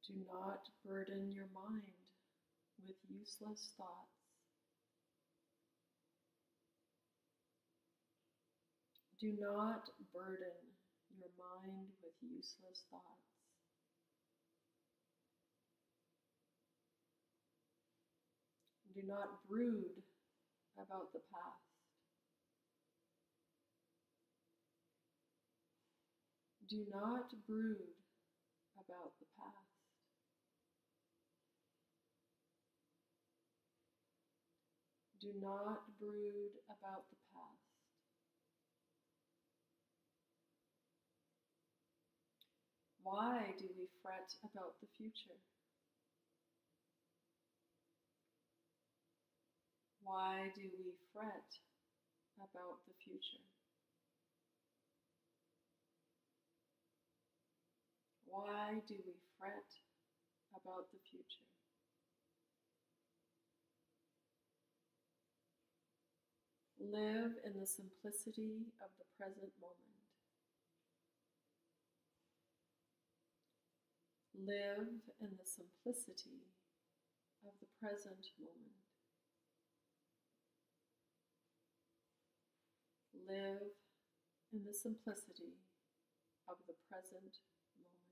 Do not burden your mind with useless thoughts. Do not burden your mind with useless thoughts. Do not brood about the past. Do not brood about the past. Do not brood about the past. Why do we fret about the future? Why do we fret about the future? Why do we fret about the future? Live in the simplicity of the present moment. Live in the simplicity of the present moment. Live in the simplicity of the present moment.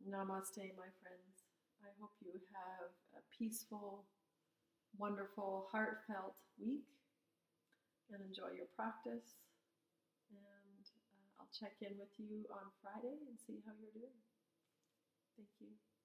Namaste, my friends. I hope you have a peaceful, wonderful, heartfelt week and enjoy your practice. And I'll check in with you on Friday and see how you're doing. Thank you.